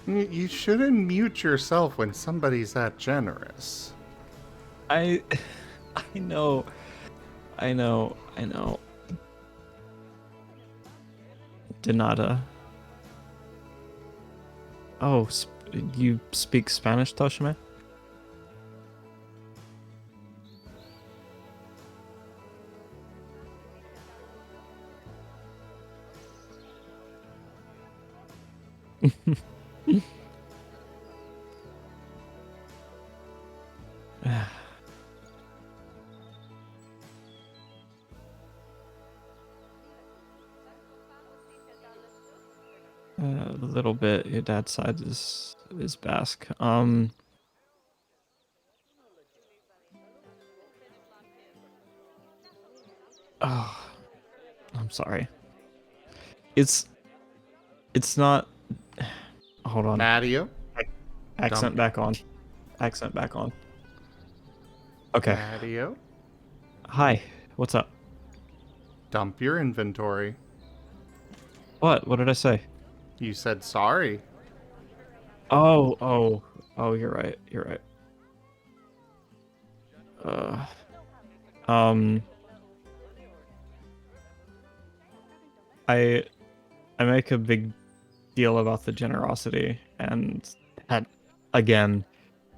You shouldn't mute yourself when somebody's that generous. I know. Denada. Oh, you speak Spanish, Toshime? A little bit. Your dad's side is Basque. Oh, I'm sorry. It's not. Hold on. Matio? Accent back on. Accent back on. Okay. Matio? Hi. What's up? Dump your inventory. What? What did I say? You said sorry. Oh, you're right. You're right. I make a big deal about the generosity, and again,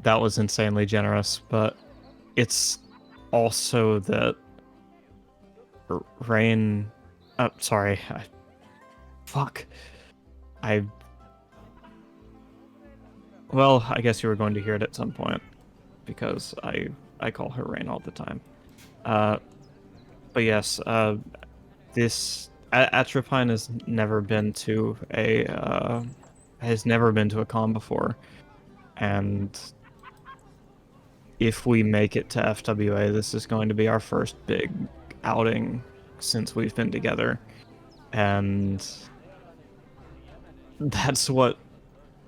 that was insanely generous, but it's also that Rain. Sorry. Fuck. Well, I guess you were going to hear it at some point, because I call her Rain all the time. But yes, this Atropine has never been to a con before, and if we make it to FWA, this is going to be our first big outing since we've been together, and that's what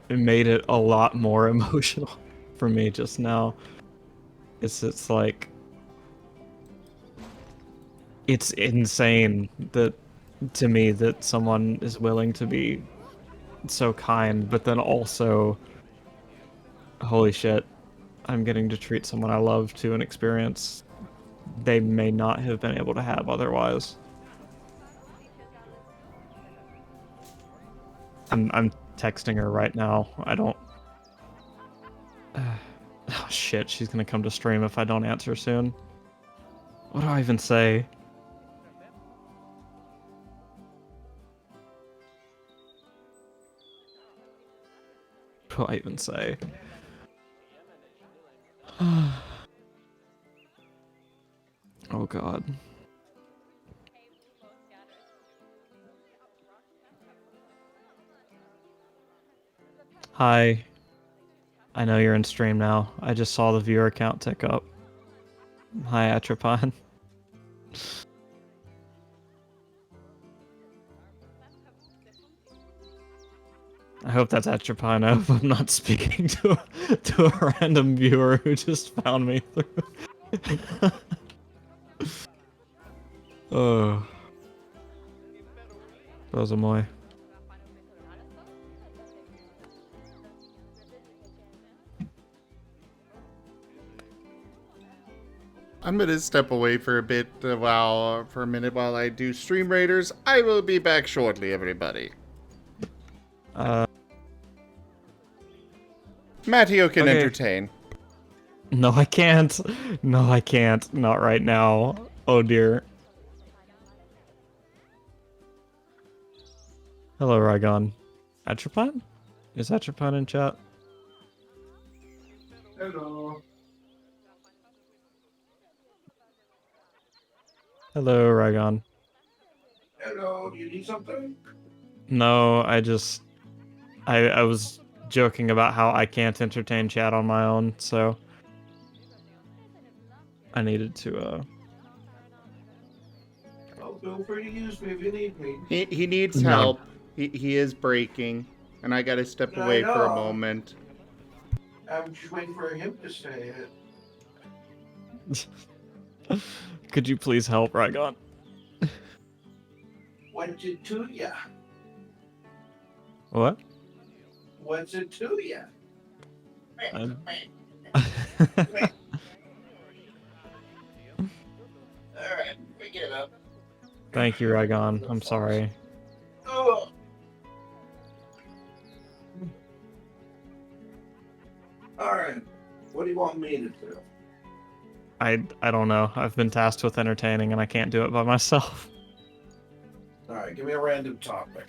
made it a lot more emotional for me just now. It's like, it's insane that, to me, that someone is willing to be so kind, but then also, holy shit, I'm getting to treat someone I love to an experience they may not have been able to have otherwise. I'm texting her right now. I don't... Oh shit, she's gonna come to stream if I don't answer soon. What do I even say? What do I even say? Oh god. Hi. I know you're in stream now. I just saw the viewer count tick up. Hi, Atropine. I hope that's Atropine. I hope I'm not speaking to a random viewer who just found me through. Oh. Rosamoy. I'm gonna step away for a bit for a minute while I do Stream Raiders. I will be back shortly, everybody. Matio can Okay. entertain. No, I can't. No, I can't. Not right now. Oh dear. Hello, Rygon. Atropine? Is Atropine in chat? Hello. Hello, Rygon. Hello. Do you need something? No, I was joking about how I can't entertain chat on my own, so I needed to, Oh, feel free to use me if you need me. He needs No. help. He is breaking, and I gotta step I away for a know. moment. I'm just waiting for him to say it. Could you please help, Rygon? What's it to ya? What? What's it to ya? I'm- Alright, we get up. Thank you, Rygon. I'm sorry. Oh. Alright, what do you want me to do? I don't know. I've been tasked with entertaining, and I can't do it by myself. Alright, give me a random topic.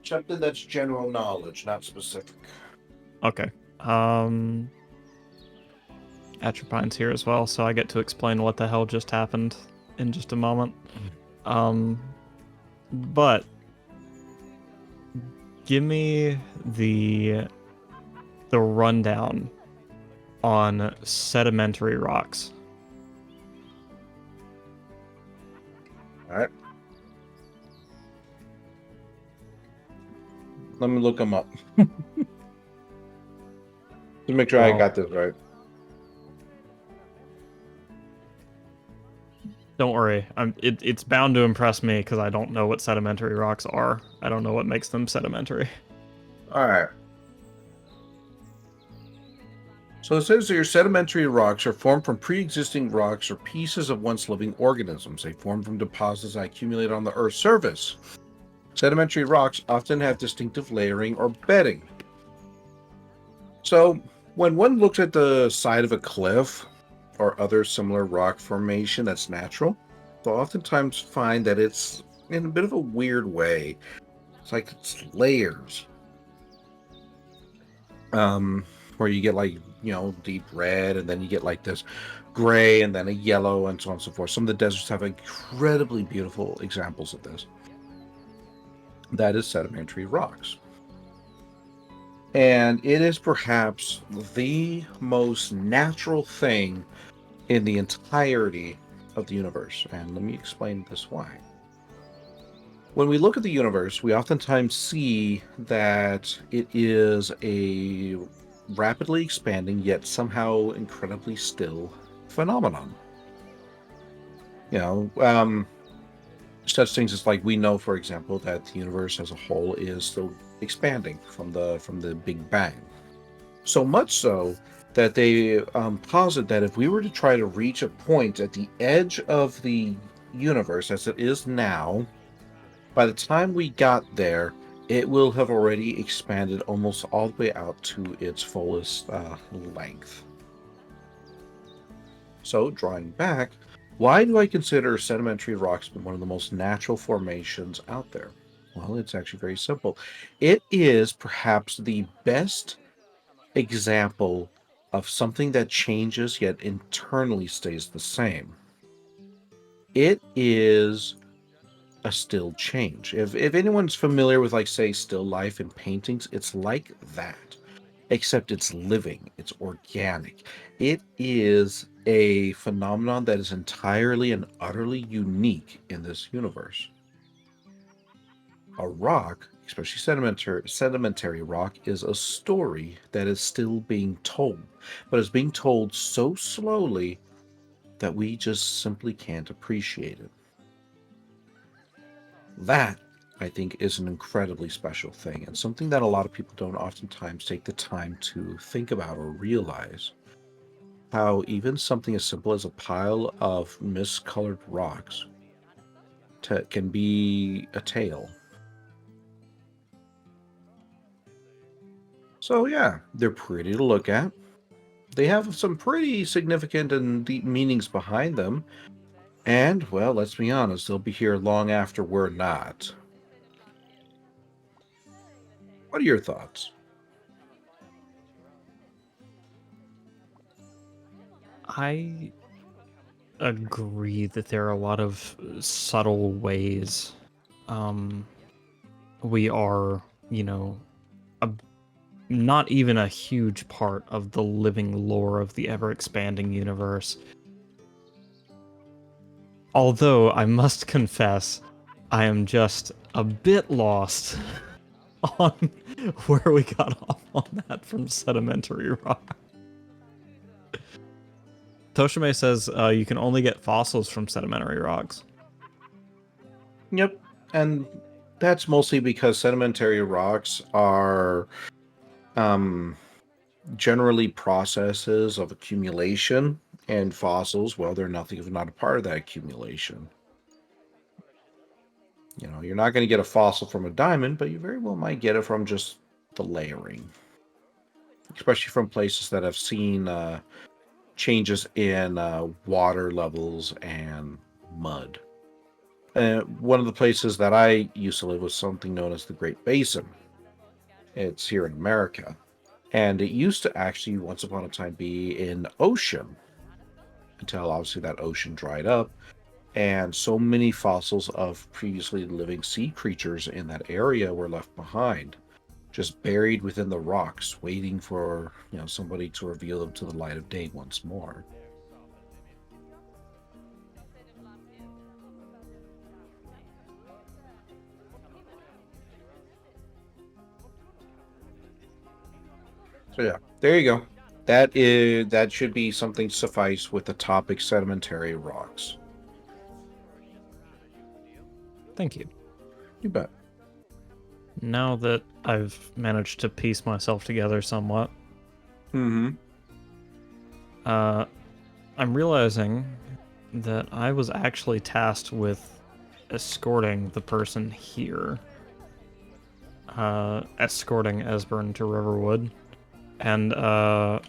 Something that's general knowledge, not specific. Okay. Atropine's here as well, so I get to explain what the hell just happened in just a moment. But give me the rundown on sedimentary rocks. Alright. Let me look them up. To make sure I Well, got this right. Don't worry, it's bound to impress me because I don't know what sedimentary rocks are. I don't know what makes them sedimentary. Alright. So it says here sedimentary rocks are formed from pre-existing rocks or pieces of once living organisms. They form from deposits that accumulate on the Earth's surface. Sedimentary rocks often have distinctive layering or bedding. So When one looks at the side of a cliff or other similar rock formation that's natural, they'll oftentimes find that it's in a bit of a weird way. It's like it's layers. Where you get like, deep red, and then you get like this gray, and then a yellow, and so on and so forth. Some of the deserts have incredibly beautiful examples of this. That is sedimentary rocks. And it is perhaps the most natural thing in the entirety of the universe. And let me explain this why. When we look at the universe, we oftentimes see that it is a rapidly expanding, yet somehow incredibly still phenomenon. Such things as like we know, for example, that the universe as a whole is still expanding from the Big Bang. So much so that they posit that if we were to try to reach a point at the edge of the universe as it is now, by the time we got there, it will have already expanded almost all the way out to its fullest length. So, drawing back, why do I consider sedimentary rocks one of the most natural formations out there? Well, it's actually very simple. It is perhaps the best example of something that changes yet internally stays the same. It is a still change. If anyone's familiar with, like, say, still life in paintings, it's like that, except it's living, it's organic. It is a phenomenon that is entirely and utterly unique in this universe. A rock, especially sedimentary rock, is a story that is still being told, but is being told so slowly that we just simply can't appreciate it. That, I think, is an incredibly special thing, and something that a lot of people don't oftentimes take the time to think about or realize. How even something as simple as a pile of miscolored rocks can be a tale. So yeah, they're pretty to look at. They have some pretty significant and deep meanings behind them. And, well, let's be honest, they'll be here long after we're not. What are your thoughts? I agree that there are a lot of subtle ways we are, not even a huge part of the living lore of the ever-expanding universe. Although, I must confess, I am just a bit lost on where we got off on that from sedimentary rock. Toshime says you can only get fossils from sedimentary rocks. Yep, and that's mostly because sedimentary rocks are generally processes of accumulation, and fossils, well, they're nothing if not a part of that accumulation. You're not going to get a fossil from a diamond, but you very well might get it from just the layering. Especially from places that have seen changes in water levels and mud. One of the places that I used to live was something known as the Great Basin. It's here in America. And it used to actually, once upon a time, be an ocean. Until, obviously, that ocean dried up. And so many fossils of previously living sea creatures in that area were left behind. Just buried within the rocks, waiting for, somebody to reveal them to the light of day once more. So yeah, there you go. That should be something suffice with the topic sedimentary rocks. Thank you. You bet. Now that I've managed to piece myself together somewhat, Mm-hmm. I'm realizing that I was actually tasked with escorting the person here. Escorting Esbern to Riverwood. and I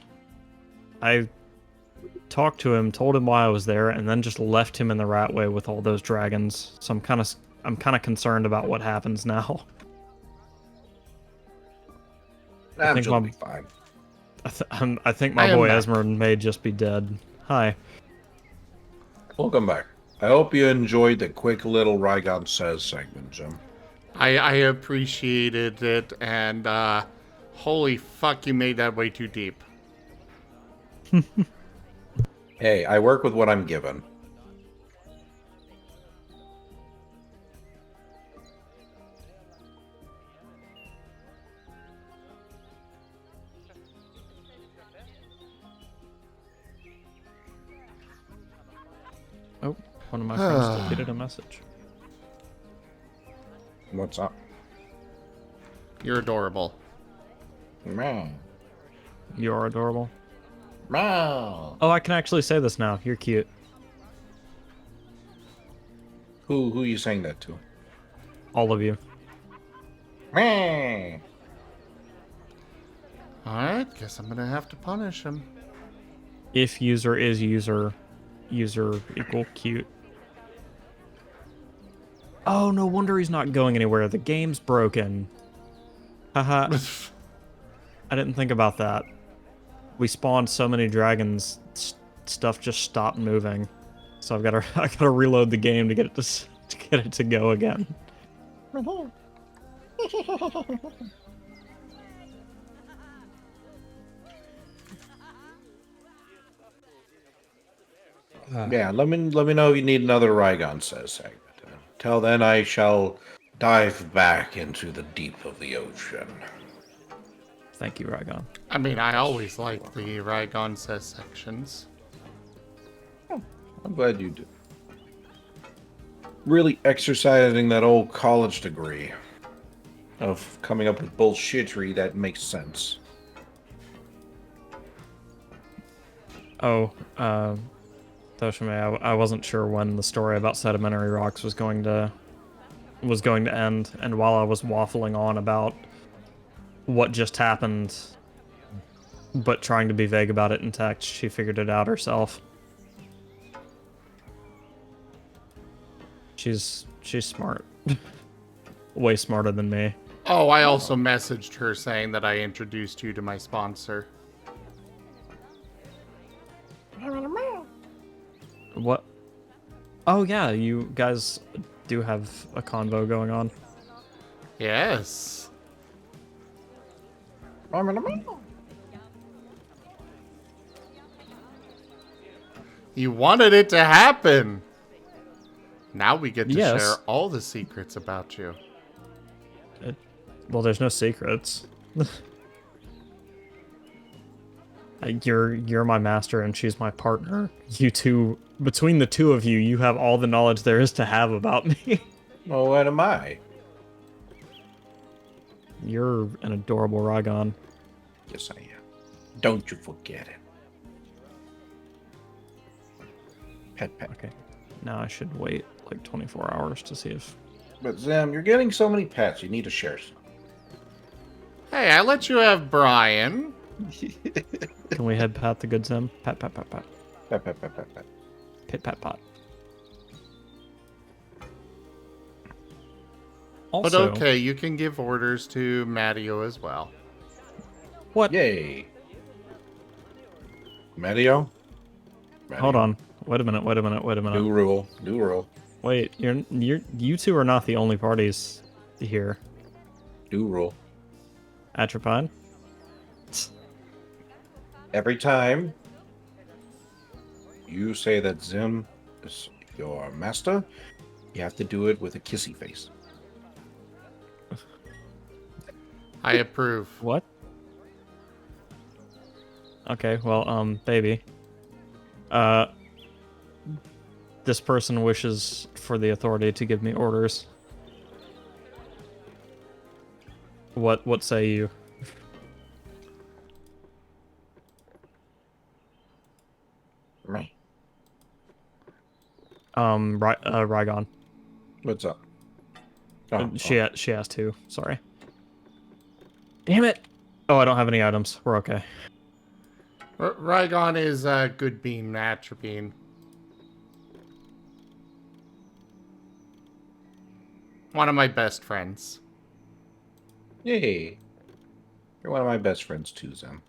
talked to him, told him why I was there, and then just left him in the Ratway with all those dragons. So I'm kind of concerned about what happens now. I'm sure it'll be fine. I think my boy Esmeralda may just be dead. Hi. Welcome back. I hope you enjoyed the quick little Rygon Says segment, Jim. I appreciated it, and holy fuck, you made that way too deep. Hey, I work with what I'm given. Oh, one of my friends deleted a message. What's up? You're adorable. Meow. You're adorable. Meow. Oh, I can actually say this now. You're cute. Who are you saying that to? All of you. Meow. Alright, guess I'm gonna have to punish him. If user is user equal cute. Oh, no wonder he's not going anywhere. The game's broken. Haha. I didn't think about that. We spawned so many dragons, stuff just stopped moving. So I gotta reload the game to get it to go again. Yeah, let me know if you need another Rygon Says segment. Till then, I shall dive back into the deep of the ocean. Thank you, Rygon. I mean, I always like the Rygon Says sections. I'm glad you do. Really exercising that old college degree of coming up with bullshittery that makes sense. Oh, Toshime, I wasn't sure when the story about sedimentary rocks was going to end, and while I was waffling on about what just happened, but trying to be vague about it in text, she figured it out herself. She's smart. Way smarter than me. Oh, I also messaged her saying that I introduced you to my sponsor. What? Oh yeah, you guys do have a convo going on. Yes. You wanted it to happen. Now we get to share all the secrets about you. Well, there's no secrets. You're my master and she's my partner. You two, between the two of you, you have all the knowledge there is to have about me. Well, what am I? You're an adorable Rygon. Yes, I am. Don't you forget it. Pet. Okay. Now I should wait like 24 hours to see if... But Zim, you're getting so many pets, you need to share some. Hey, I let you have Brian. Can we head pat the good Zim? Pat. Pet. Pit pat pot. Also, But okay, you can give orders to Matio as well. What? Yay. Matio? Hold on. Wait a minute. New rule. Wait, you two are not the only parties here. New rule. Atropine? Every time you say that Zim is your master, you have to do it with a kissy face. I approve. What? Okay, well, baby. This person wishes for the authority to give me orders. What say you? Me. Rygon. What's up? Oh, She has two. Sorry. Damn it! Oh, I don't have any items. We're okay. Rygon is a good bean, atropine. One of my best friends. Yay. You're one of my best friends too, Zem.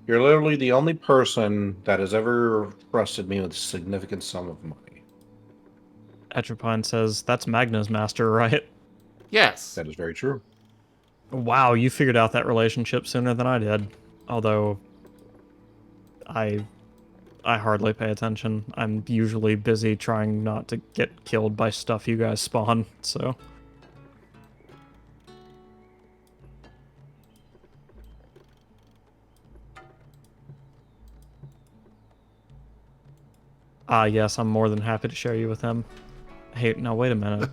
You're literally the only person that has ever trusted me with a significant sum of money. Atropine says, that's Magna's master, right? Yes. That is very true. Wow, you figured out that relationship sooner than I did. Although, I hardly pay attention. I'm usually busy trying not to get killed by stuff you guys spawn, so... Yes, I'm more than happy to share you with him. Hey, now wait a minute.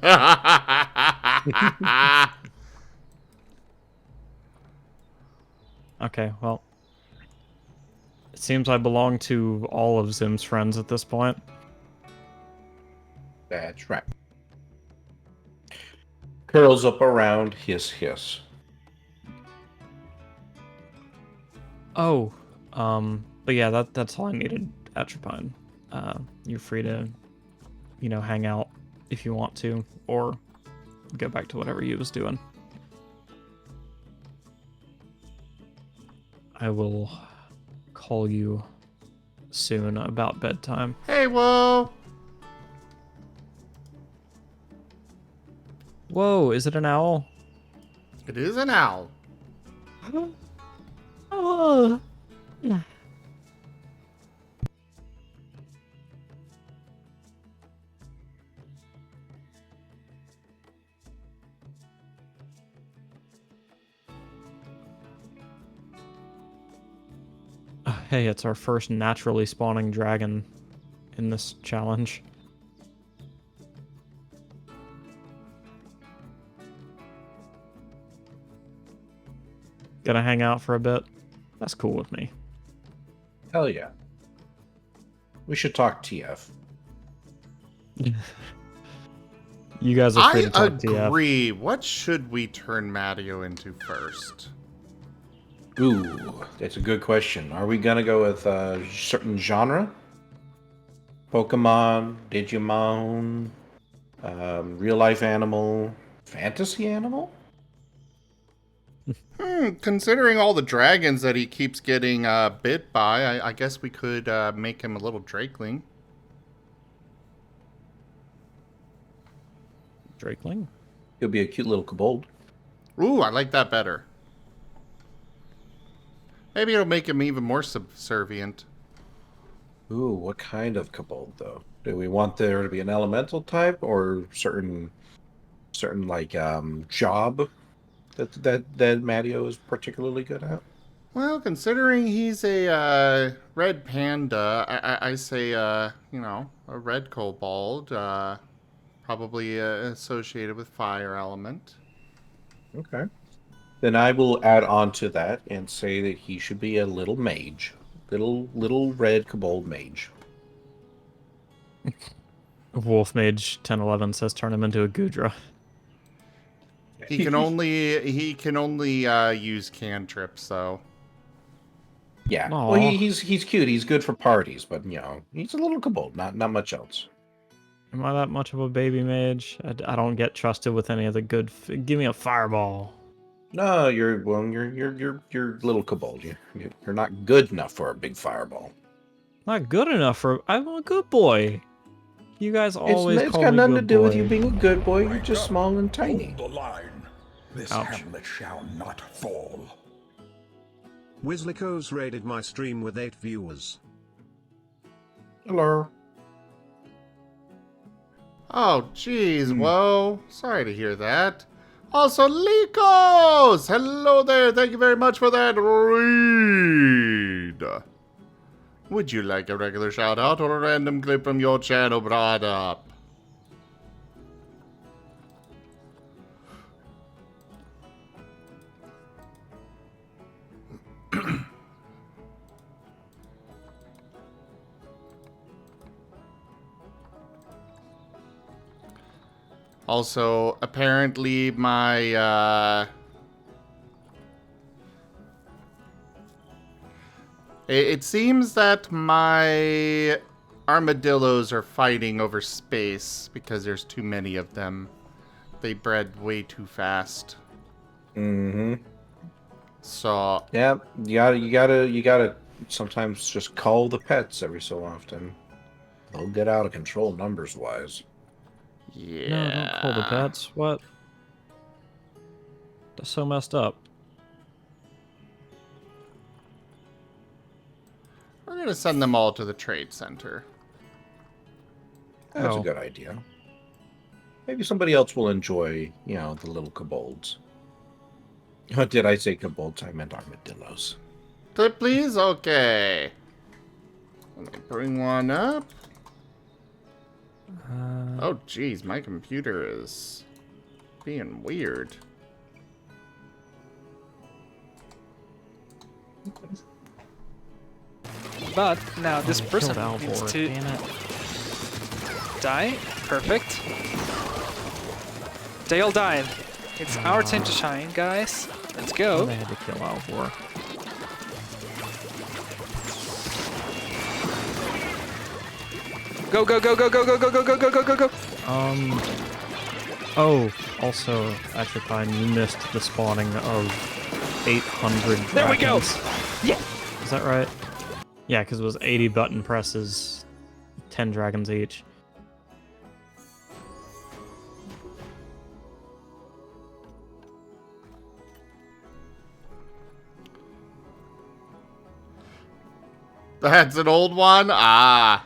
Okay, well... It seems I belong to all of Zim's friends at this point. That's right. Curls up around, hiss, hiss. Oh, but yeah, that's all I needed, Atropine. You're free to, hang out if you want to, or go back to whatever you was doing. I will call you soon about bedtime. Hey, whoa! Whoa, is it an owl? It is an owl. Oh. Hey, it's our first naturally spawning dragon in this challenge. Gonna hang out for a bit? That's cool with me. Hell yeah. We should talk TF. You guys are free to I talk TF. agree. What should we turn Matio into first? Ooh, that's a good question. Are we gonna go with a certain genre? Pokemon, Digimon, real life animal, fantasy animal? Considering all the dragons that he keeps getting bit by, I guess we could make him a little drakeling. Drakeling? He'll be a cute little kobold. Ooh, I like that better. Maybe it'll make him even more subservient. Ooh, what kind of kobold though? Do we want there to be an elemental type or certain like job that Matio is particularly good at? Well, considering he's a red panda, I say, a red kobold, probably associated with fire element. Okay. Then I will add on to that and say that he should be a little mage. Little red kobold mage. Wolf Mage 1011 says turn him into a Gudra. He can only use cantrips, so. Yeah. Aw. Well, he's cute. He's good for parties, but he's a little kobold. Not much else. Am I that much of a baby mage? I don't get trusted with any of the good. Give me a fireball. No, you're little kobold. You're not good enough for a big fireball. Not good enough for. I'm a good boy. You guys always It's call got me nothing to good do with boy. you being a good boy. You're Wake just up. small and tiny. Hold the line. This Ouch. hamlet shall not fall. Wizlikos raided my stream with 8 viewers. Hello. Oh, jeez, whoa. Sorry to hear that. Also, Likos! Hello there. Thank you very much for that read. Would you like a regular shout out or a random clip from your channel brought up? Also, apparently my It seems that my armadillos are fighting over space because there's too many of them. They bred way too fast. Mm-hmm. So Yeah, you gotta sometimes just call the pets every so often. They'll get out of control numbers wise. yeah. No, don't call the pets. What? That's so messed up. We're gonna send them all to the trade center. That's Oh. a good idea. Maybe somebody else will enjoy, the little kobolds. Did I say kobolds? I meant armadillos. Clip, please? Okay. Let me bring one up. Oh, jeez, my computer is being weird. But now this person killed needs Alvor, to damn it. die. Perfect. They all died. It's our time to shine, guys. Let's go. They had to kill Alvor. Go, go, go, go, go, go, go, go, go, go, go, go, go. Oh, also, Atropine, you missed the spawning of 800 There we go. dragons. Yeah. Is that right? Yeah, because it was 80 button presses, 10 dragons each. That's an old one? Ah.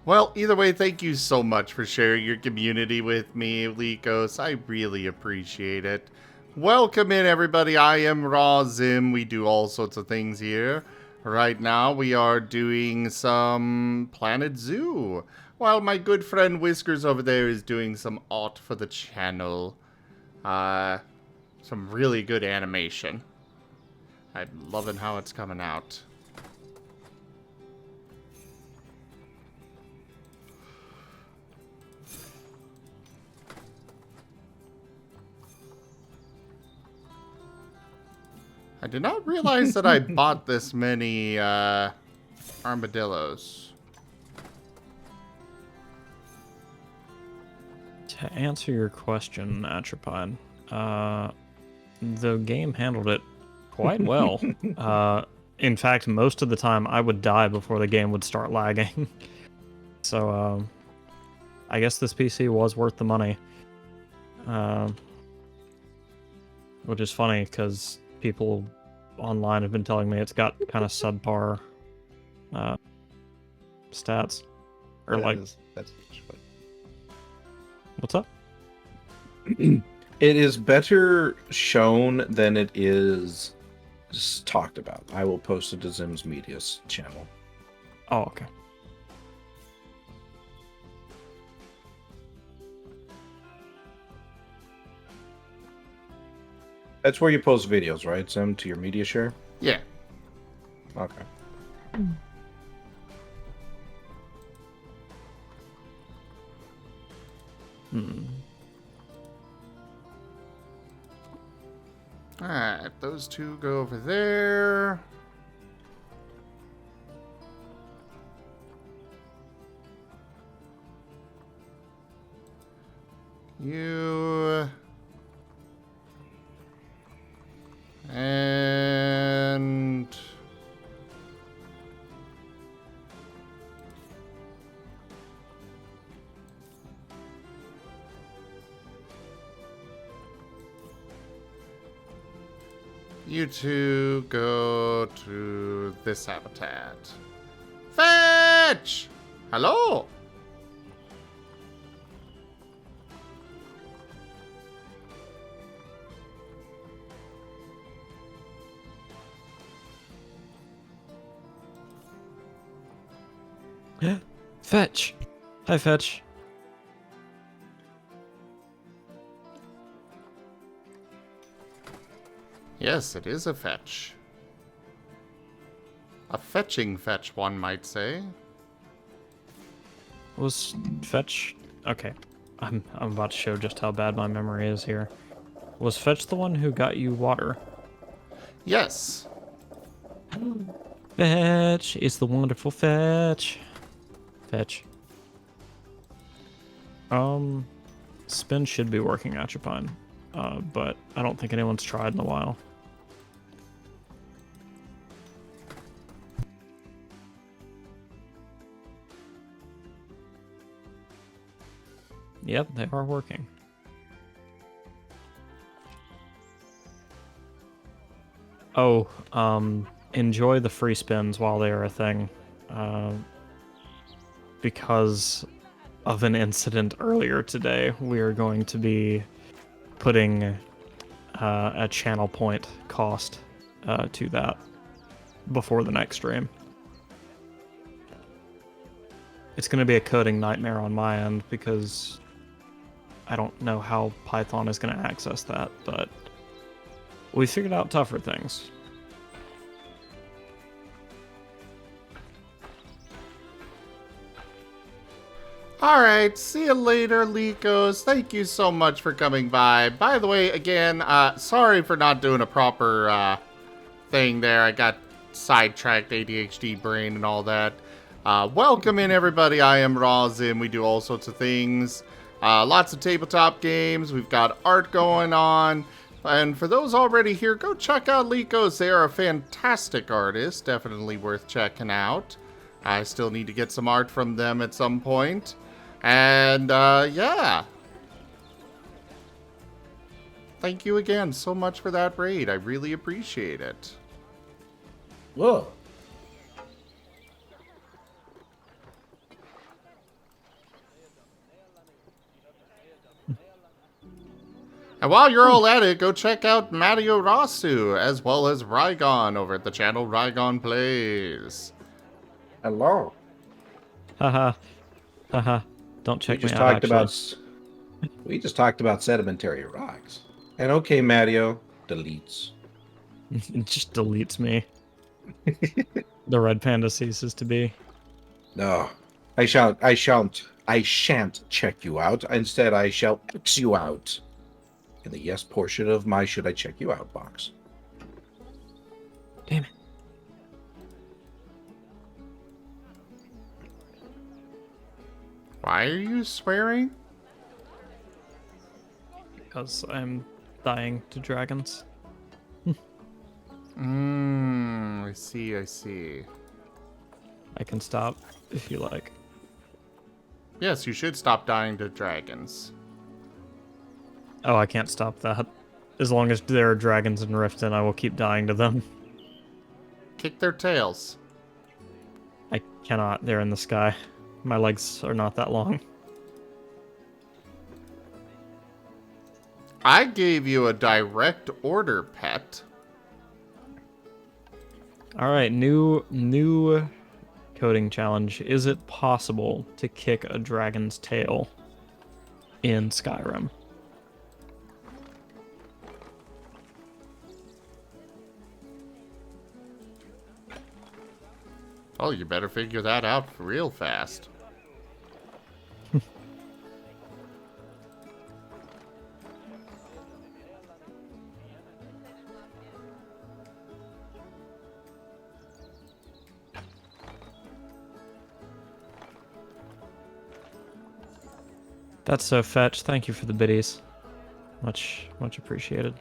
Well, either way, thank you so much for sharing your community with me, Likos. I really appreciate it. Welcome in, everybody. I am Raw Zim. We do all sorts of things here. Right now, we are doing some Planet Zoo, while my good friend Whiskers over there is doing some art for the channel. Some really good animation. I'm loving how it's coming out. I did not realize that I bought this many armadillos. To answer your question, Atropine, the game handled it quite well. In fact, most of the time I would die before the game would start lagging. So, I guess this PC was worth the money. Which is funny, because people online have been telling me it's got kind of subpar stats. Or That's what's up? it is better shown than it is just talked about. I will post it to Zim's Media's channel. Oh, okay. That's where you post videos, right, Zim, to your media share? Yeah. Okay. Alright, those two go over there. You... And... You two go to this habitat. Fetch! Hello? Fetch! Hi, Fetch. Yes, it is a fetch. A fetching fetch, one might say. Was Fetch... Okay. I'm about to show just how bad my memory is here. Was Fetch the one who got you water? Yes. Fetch. It's the wonderful fetch. Fetch. Spin should be working Atropine, but I don't think anyone's tried in a while. Yep, they are working. Oh, enjoy the free spins while they are a thing. Because of an incident earlier today, we are going to be putting a channel point cost to that before the next stream. It's going to be a coding nightmare on my end because I don't know how Python is going to access that, but we figured out tougher things. Alright, see you later, Likos. Thank you so much for coming by. By the way, again, sorry for not doing a proper thing there. I got sidetracked, ADHD brain and all that. Welcome in, everybody. I am Razim. We do all sorts of things. Lots of tabletop games. We've got art going on. And for those already here, go check out Likos. They are a fantastic artist. Definitely worth checking out. I still need to get some art from them at some point. And, yeah. Thank you again so much for that raid. I really appreciate it. Whoa. And while you're all at it, go check out Matio Rasu, as well as Rygon over at the channel Rygon Plays. Hello. Haha. Haha. Don't check me out, We just talked about sedimentary rocks. And okay, Matio deletes. It just deletes me. The red panda ceases to be. No. I shan't check you out. Instead, I shall X you out. In the yes portion of my should I check you out box. Damn it. Why are you swearing? Because I'm dying to dragons. I see, I see. I can stop if you like. Yes, you should stop dying to dragons. Oh, I can't stop that. As long as there are dragons in Riften, I will keep dying to them. Kick their tails. I cannot. They're in the sky. My legs are not that long. I gave you a direct order, pet. Alright, new coding challenge. Is it possible to kick a dragon's tail in Skyrim? Oh, you better figure that out real fast. That's so fetch. Thank you for the biddies. Much appreciated.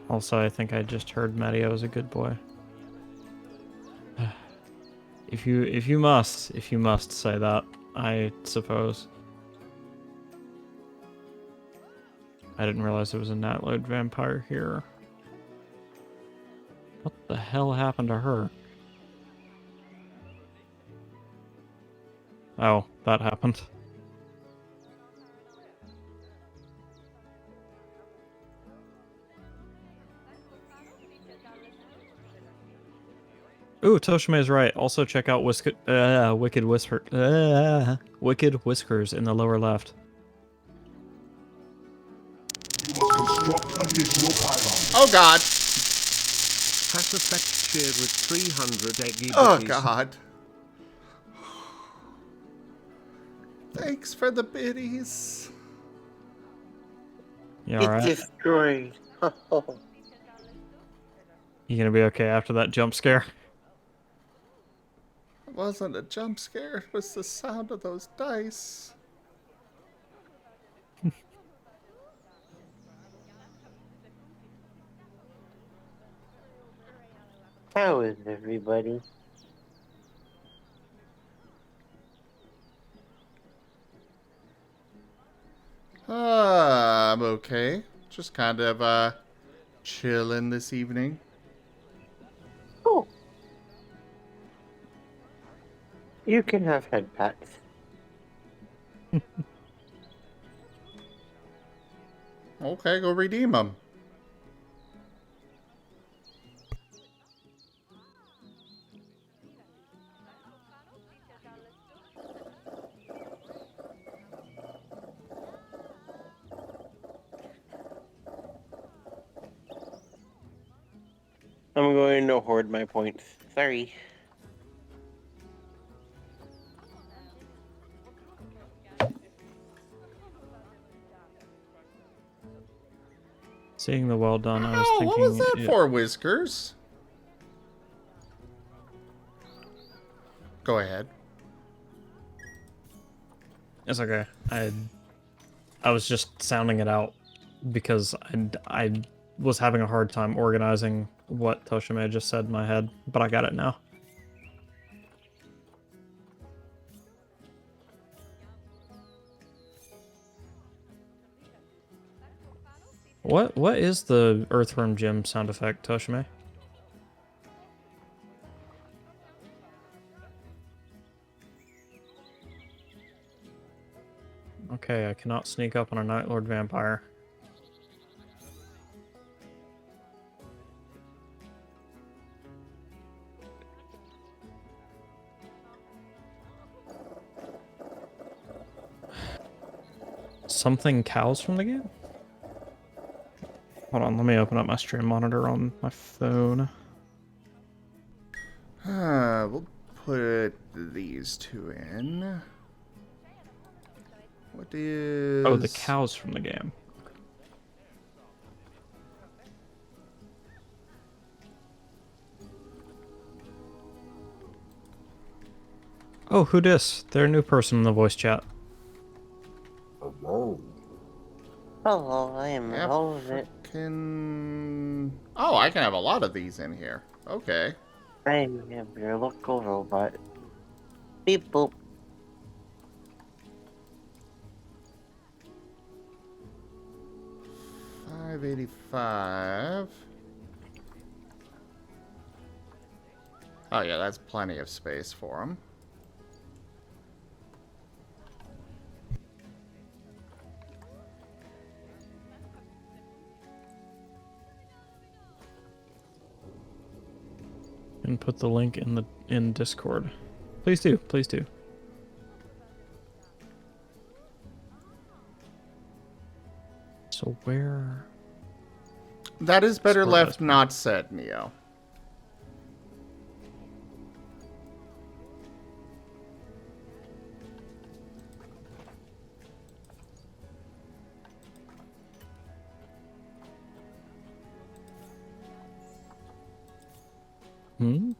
Also, I think I just heard Matio is a good boy. If you must say that, I suppose. I didn't realize there was a Natload vampire here. What the hell happened to her? Oh, that happened. Ooh, Toshime is right. Also check out Wicked Whiskers in the lower left. Oh god. Pass effect cheered with 300 eggy Oh biddies. god. Thanks for the biddies. You alright? destroyed. You gonna be okay after that jump scare? It wasn't a jump scare, it was the sound of those dice. How is everybody? I'm okay. Just kind of chilling this evening. Oh. You can have head pats. Okay, go redeem them. I'm going to hoard my points. Sorry. Seeing the well done, I was Oh, thinking. what was that for, Whiskers? Go ahead. It's okay. I was just sounding it out because I was having a hard time organizing what Toshime just said in my head, but I got it now. What is the Earthworm Jim sound effect, Toshime? Okay, I cannot sneak up on a Night Lord vampire. Something cows from the game? Hold on, let me open up my stream monitor on my phone. We'll put these two in. What is... Oh, the cows from the game. Oh, who dis? They're a new person in the voice chat. Hello, I am all of it. Oh, I can have a lot of these in here. Okay. I am your local robot. Beep boop. $5.85. Oh yeah, that's plenty of space for them. And put the link in Discord. Please do, please do. So where? That is better Discord left has- not said, Neo. Hmm?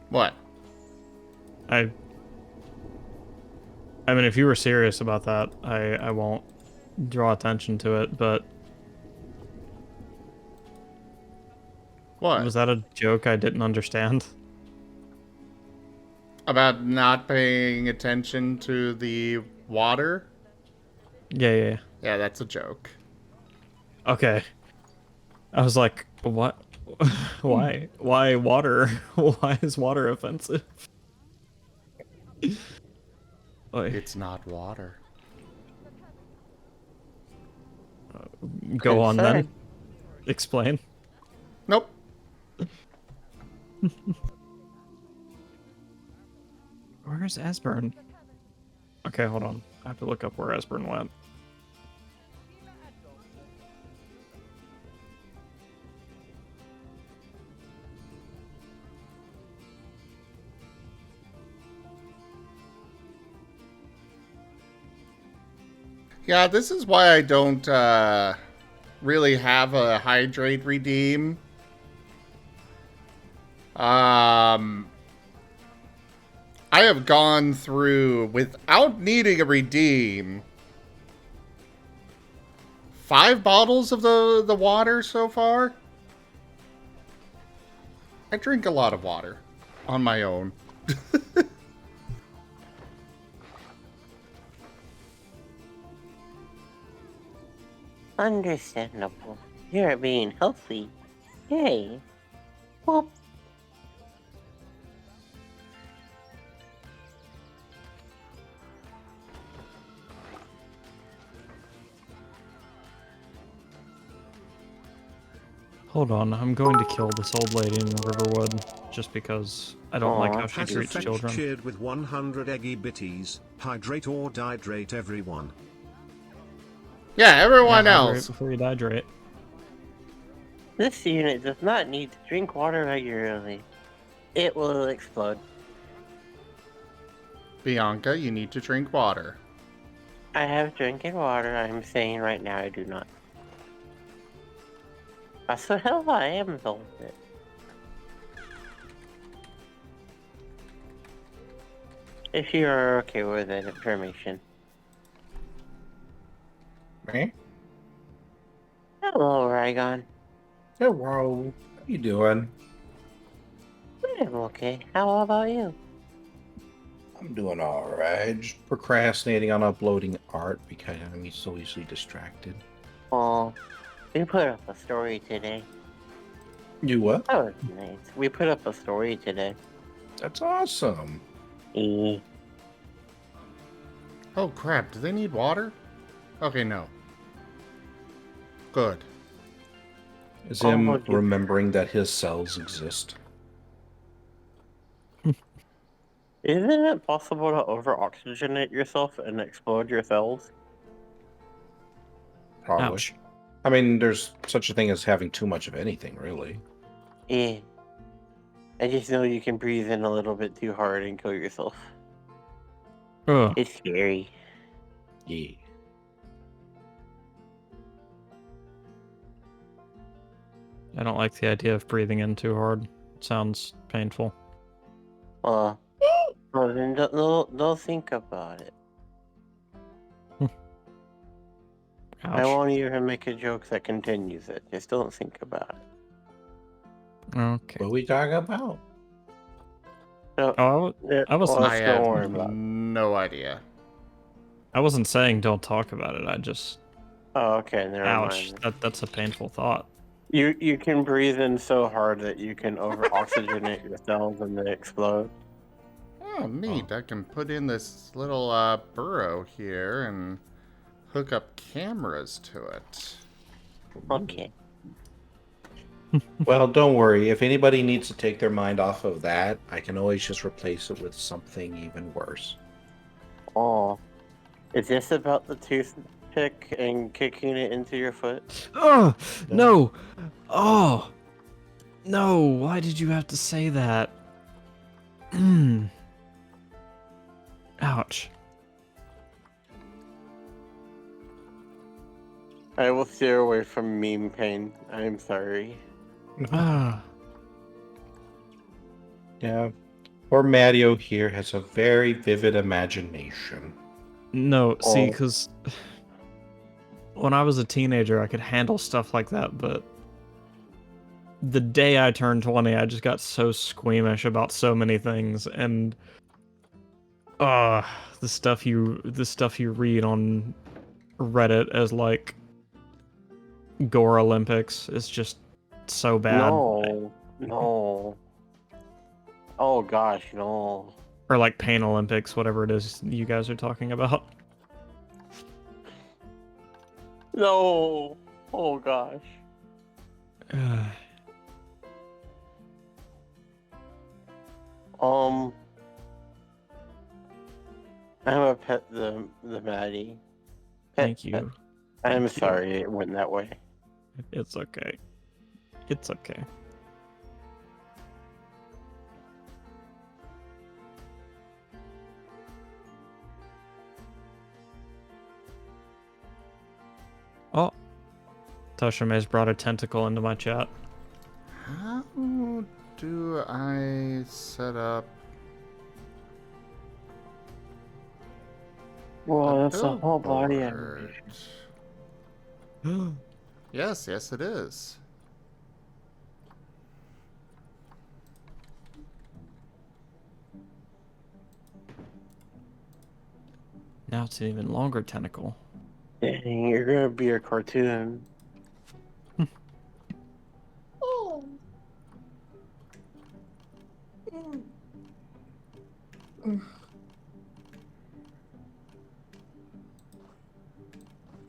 What? I mean, if you were serious about that, I won't draw attention to it, but... What? Was that a joke I didn't understand? About not paying attention to the water? Yeah. Yeah, that's a joke. Okay. I was like, what? Why? Why water? Why is water offensive? Oy. It's not water. Go on then. Concern. Explain. Nope. Where's Esbern? Okay, hold on. I have to look up where Esbern went. Yeah, this is why I don't really have a hydrate redeem. I have gone through, without needing a redeem, 5 bottles of the water so far. I drink a lot of water on my own. Understandable. You're being healthy. Yay. Whoop. Hold on, I'm going to kill this old lady in Riverwood just because I don't like how she Has treats Fetch children. cheered with 100 eggy bitties. Hydrate or dihydrate everyone. Yeah, everyone Yeah, hydrate else. before you hydrate. This unit does not need to drink water regularly. It will explode. Bianca, you need to drink water. I have drinking water. I'm saying right now I do not. That's the hell I am told it. If you are okay with that information. Me? Hello, Rygon. Hello. How you doing? I'm okay. How about you? I'm doing alright. Just procrastinating on uploading art because I'm so easily distracted. Oh, we put up a story today. You what? That was nice. We put up a story today. That's awesome. Oh crap, do they need water? Okay, no. Good. Is him Oh, remembering that his cells exist. Isn't it possible to over-oxygenate yourself and explode your cells? Probably. Ouch. I mean, there's such a thing as having too much of anything, really. Yeah. I just know you can breathe in a little bit too hard and kill yourself. Ugh. It's scary. Yeah. I don't like the idea of breathing in too hard. It sounds painful. Well, then don't think about it. I Ouch. won't even make a joke that continues it. Just don't think about it. Okay. What are we talking about? So, Oh, I wasn't. I don't worry have about it. no idea. I wasn't saying don't talk about it. I just. Oh, okay, never Ouch. mind. That's a painful thought. You can breathe in so hard that you can over-oxygenate your cells and they explode. Oh, neat. I can put in this little burrow here and hook up cameras to it. Okay. Well, don't worry. If anybody needs to take their mind off of that, I can always just replace it with something even worse. Oh. Is this about the toothpick and kicking it into your foot? Oh no! Oh no! Why did you have to say that? Ouch. I will steer away from meme pain. I'm sorry. Ah. Yeah. Poor Matio here has a very vivid imagination. No, see, Oh. because when I was a teenager, I could handle stuff like that, but the day I turned 20, I just got so squeamish about so many things, and the stuff you read on Reddit as like Gore Olympics is just so bad. No. Oh gosh, no. Or like Pain Olympics, whatever it is you guys are talking about. No. Oh gosh. I'm gonna pet the Maddie. Thank you. I'm Thank you. sorry it went that way. It's okay. It's okay. Toshime's brought a tentacle into my chat. How do I set up? Whoa, that's a whole body billboard? animation. Yes, it is. Now it's an even longer tentacle. Dang, you're gonna be a cartoon.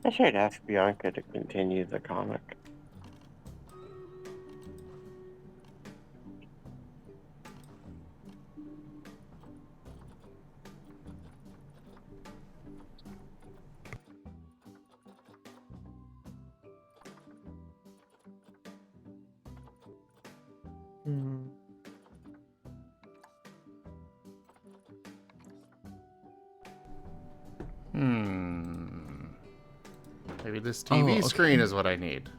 I should ask Bianca to continue the comic. Maybe this TV screen is what I need.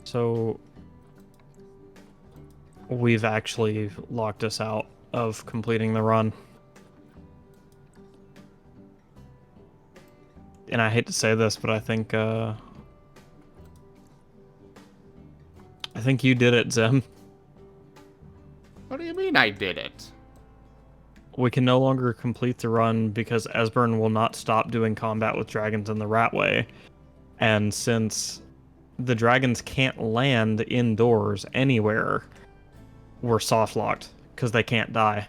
So we've actually locked us out of completing the run. And I hate to say this, but I think you did it, Zem. What do you mean I did it? We can no longer complete the run because Esbern will not stop doing combat with dragons in the rat way. And since the dragons can't land indoors anywhere, we're soft locked because they can't die.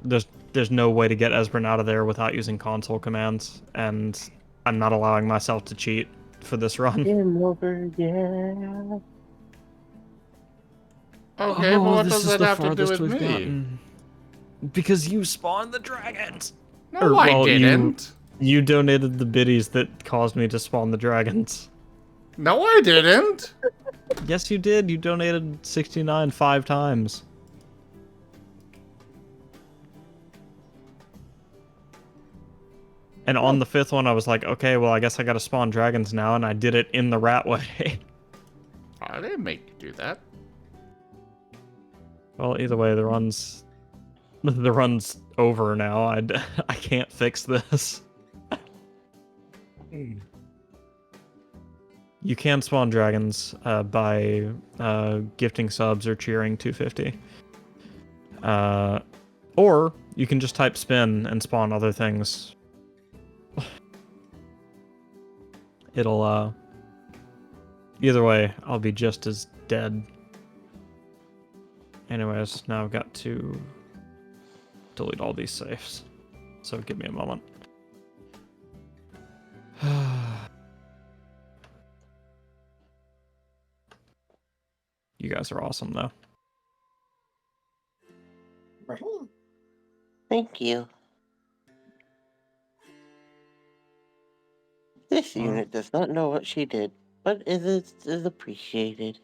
There's no way to get Esbern out of there without using console commands, and I'm not allowing myself to cheat for this run. Game over, yeah. Okay, but what does that have to do with me? Gotten. Because you spawned the dragons. No, I didn't. You donated the biddies that caused me to spawn the dragons. No, I didn't. Yes, you did. You donated 69 5 times. And on the 5th one, I was like, okay, well, I guess I gotta spawn dragons now, and I did it in the rat way. I didn't make you do that. Well, either way, the run's over now. I can't fix this. You can spawn dragons by gifting subs or cheering 250. Or you can just type spin and spawn other things. It'll either way, I'll be just as dead. Anyways, now I've got to delete all these safes. So give me a moment. You guys are awesome, though. Thank you. This unit does not know what she did, but it is appreciated.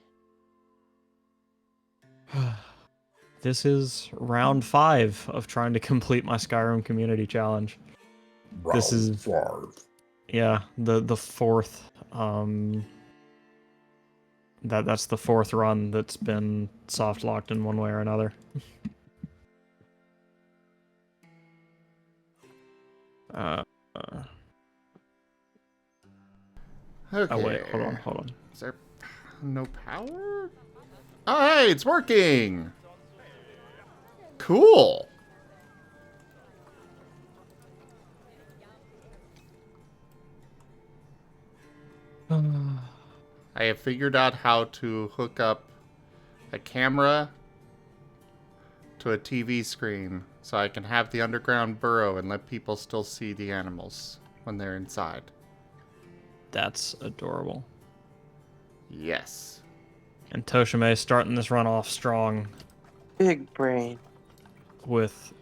This is round 5 of trying to complete my Skyrim community challenge. This is yeah, the fourth that's the 4th run that's been soft locked in one way or another. Okay. Oh wait, hold on. Is there no power? Oh, hey, it's working. Cool. I have figured out how to hook up a camera to a TV screen so I can have the underground burrow and let people still see the animals when they're inside. That's adorable. Yes. And Toshime starting this run off strong Big brain. with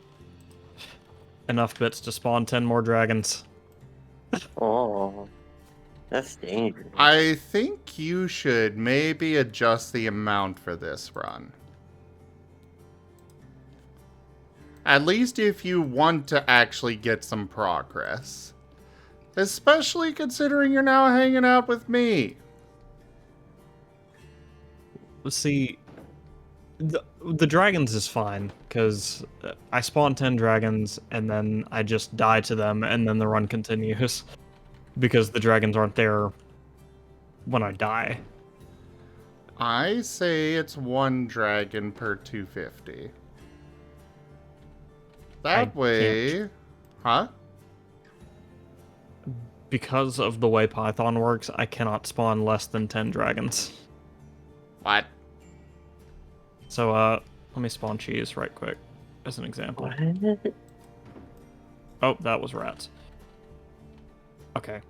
enough bits to spawn 10 more dragons. Oh, that's dangerous. I think you should maybe adjust the amount for this run. At least if you want to actually get some progress. Especially considering you're now hanging out with me. See, the dragons is fine, because I spawn 10 dragons, and then I just die to them, and then the run continues. Because the dragons aren't there when I die. I say it's 1 dragon per 250. That way... Huh? Because of the way Python works, I cannot spawn less than 10 dragons. What? So, let me spawn cheese right quick, as an example. What? Oh, that was rats. Okay.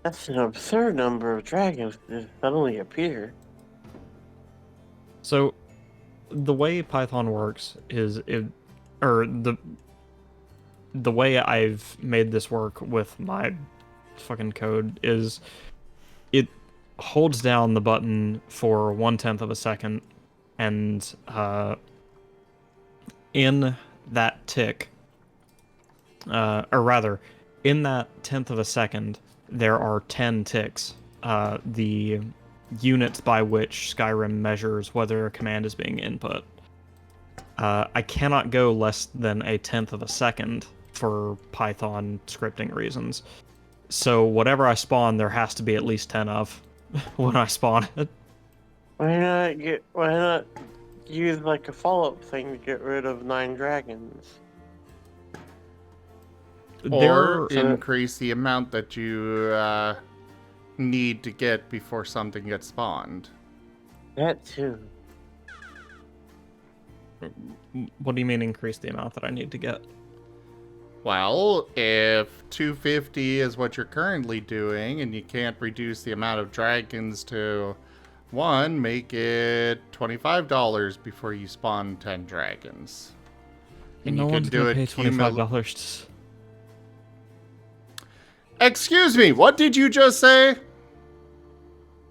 That's an absurd number of dragons that suddenly appear. So, the way Python works is the way I've made this work with my fucking code is it holds down the button for 1/10 of a second, and in that tick, or rather, in that 1/10 of a second, there are 10 ticks. The units by which Skyrim measures whether a command is being input. I cannot go less than a 1/10 of a second for Python scripting reasons. So whatever I spawn, there has to be at least 10 of when I spawn it. Why not use like a follow-up thing to get rid of 9 dragons? Or increase the amount that you need to get before something gets spawned. That too. What do you mean increase the amount that I need to get? Well, if 250 is what you're currently doing and you can't reduce the amount of dragons to 1, make it $25 before you spawn 10 dragons. And no you one's can do gonna pay it $25 Excuse me, what did you just say?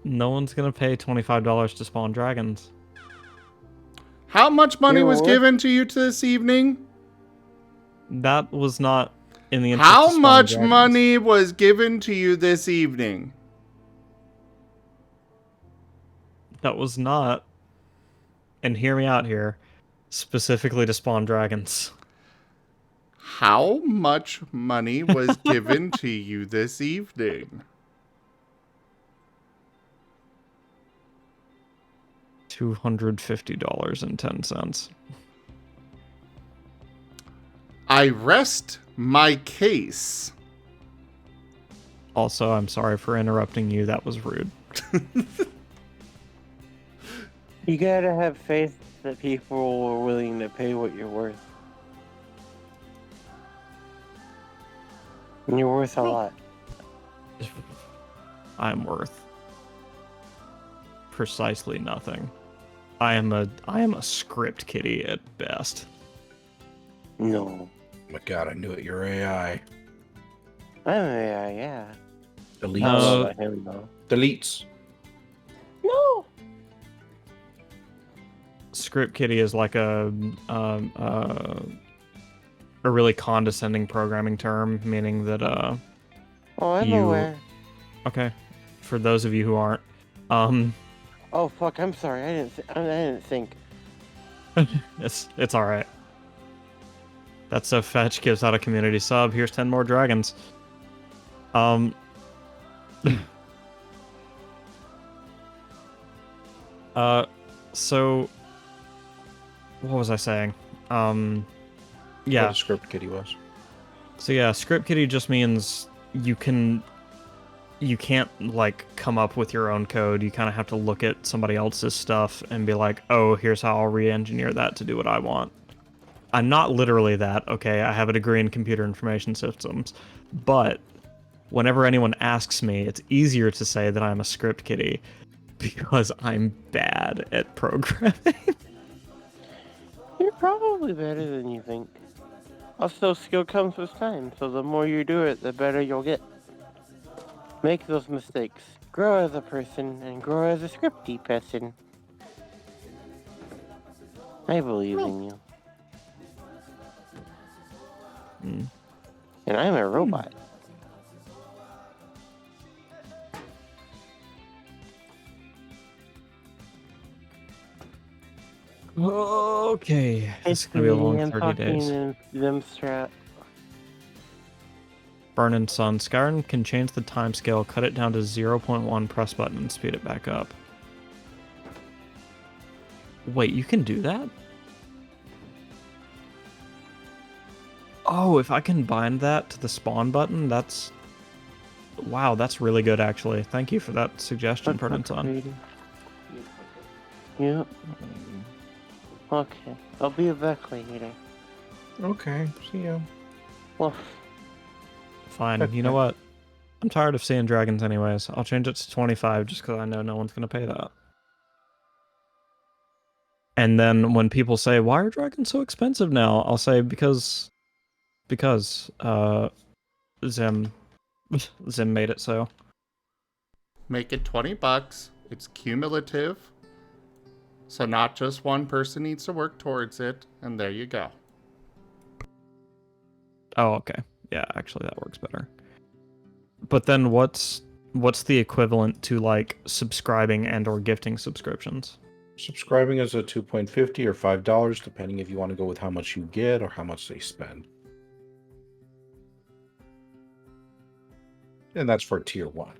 No one's gonna pay $25 to spawn dragons. How much money was given to you this evening? That was not in the interest of How spawning much dragons. money was given to you this evening? That was not, and hear me out here, specifically to spawn dragons. How much money was given to you this evening? $250.10. I rest my case. Also, I'm sorry for interrupting you. That was rude. You gotta have faith that people are willing to pay what you're worth. And you're worth a lot. I'm worth precisely nothing. I am a script kitty at best. No. Oh my god, I knew it. You're AI. Yeah. Deletes. No. Him, though. Deletes. No. Script kitty is like a really condescending programming term, meaning that Oh, I'm aware. Okay, for those of you who aren't, Oh fuck! I'm sorry. I didn't think. it's all right. That's so fetch gives out a community sub. Here's 10 more dragons. So what was I saying? Yeah. What a script kitty was. So yeah, script kitty just means you can't like come up with your own code. You kind of have to look at somebody else's stuff and be like, oh, here's how I'll re-engineer that to do what I want. I'm not literally that, okay? I have a degree in computer information systems, but whenever anyone asks me, it's easier to say that I'm a script kitty because I'm bad at programming. You're probably better than you think. Also, skill comes with time, so the more you do it, the better you'll get. Make those mistakes. Grow as a person, and grow as a scripty person. I believe in you. Mm. And I'm a robot. Okay, this is gonna be a long 30 days. Them strat. Burn Sun. Skyrim can change the timescale, cut it down to 0.1, press button, and speed it back up. Wait, you can do that? Oh, if I can bind that to the spawn button, that's... Wow, that's really good, actually. Thank you for that suggestion, Burn Sun. Yep. Okay, I'll be back later. Okay, see ya. Well, Fine, you know what? I'm tired of seeing dragons anyways. I'll change it to 25 just because I know no one's going to pay that. And then when people say, why are dragons so expensive now? I'll say, because Zim made it so. Make it $20. It's cumulative. So not just one person needs to work towards it, and there you go. Oh, okay. Yeah, actually that works better. But then what's the equivalent to like subscribing and or gifting subscriptions? Subscribing is a $2.50 or $5, depending if you want to go with how much you get or how much they spend. And that's for tier 1.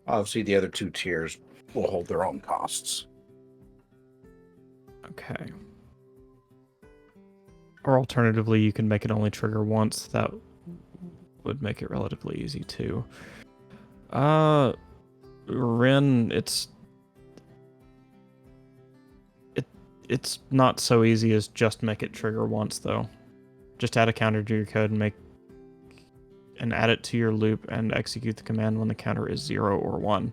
Obviously, the other 2 tiers will hold their own costs. Okay. Or alternatively, you can make it only trigger once. That would make it relatively easy too. Rin, it's not so easy as just make it trigger once though. Just add a counter to your code and add it to your loop and execute the command when the counter is 0 or 1.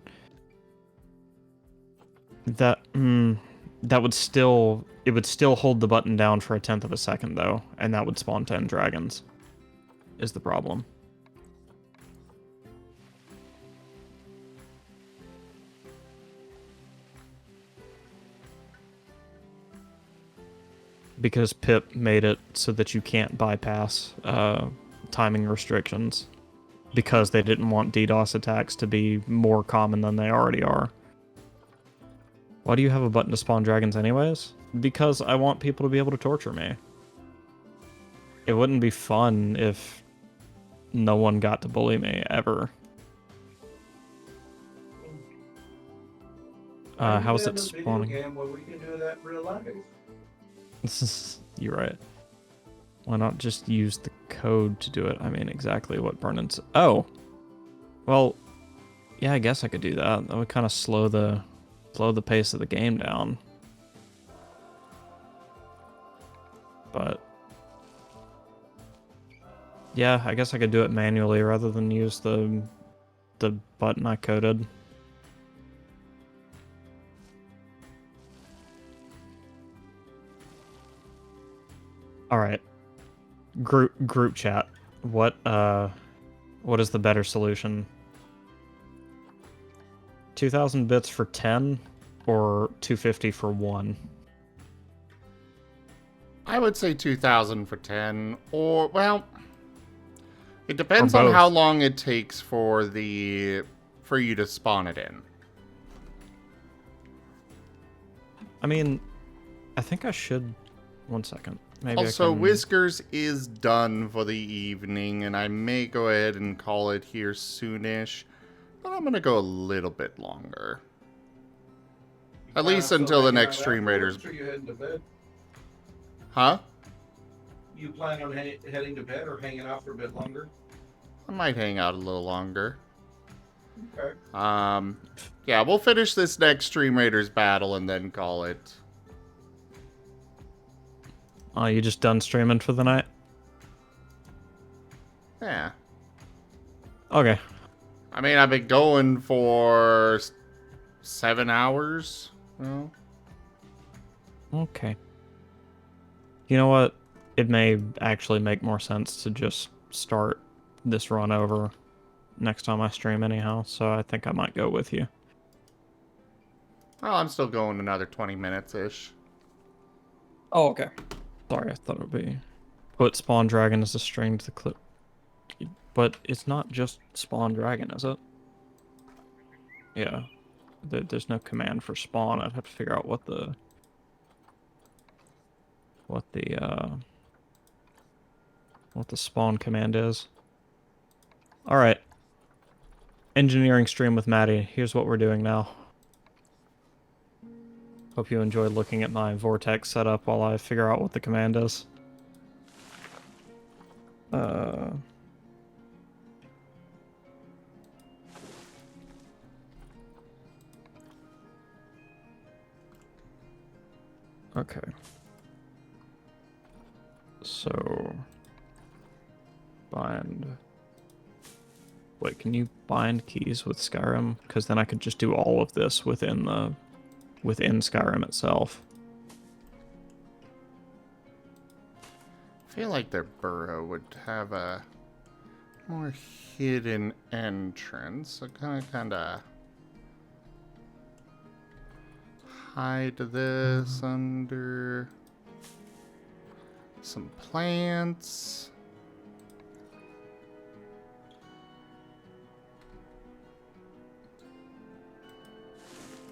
That would still hold the button down for 1/10 of a second though, and that would spawn 10 dragons. Is the problem. Because Pip made it so that you can't bypass timing restrictions, because they didn't want DDoS attacks to be more common than they already are. Why do you have a button to spawn dragons anyways? Because I want people to be able to torture me. It wouldn't be fun if no one got to bully me, ever. How is it spawning? We can do that in real life. You're right. Why not just use the code to do it? I mean, exactly what Vernon's... Oh! Well, yeah, I guess I could do that. That would kind of slow the pace of the game down. But... yeah, I guess I could do it manually rather than use the button I coded. All right. Group chat. What is the better solution? 2,000 bits for 10 or 250 for 1? I would say 2,000 for 10, or, well, it depends Or on both. how long it takes for you to spawn it in. I mean, I think I should... One second. Maybe Also, I can... Whiskers is done for the evening, and I may go ahead and call it here soonish, but I'm going to go a little bit longer. At least until the next Stream Raiders. Are you heading to bed? Huh? You plan on heading to bed or hanging out for a bit longer? I might hang out a little longer. Okay. Yeah, we'll finish this next Stream Raiders battle and then call it. Oh, you just done streaming for the night? Yeah. Okay. I mean, I've been going for 7 hours. Well, Okay. You know what? It may actually make more sense to just start this run over next time I stream anyhow, so I think I might go with you. well, I'm still going another 20 minutes-ish. Oh, okay. Sorry, I thought it would be Put spawn dragon as a string to the clip. But it's not just spawn dragon, is it? Yeah. There's no command for spawn. I'd have to figure out what the spawn command is. Alright. Engineering stream with Matty. Here's what we're doing now. Hope you enjoyed looking at my vortex setup while I figure out what the command is. Okay. So... bind... Wait, can you bind keys with Skyrim? Because then I could just do all of this within Skyrim itself. I feel like their burrow would have a more hidden entrance. So kind of hide this under some plants.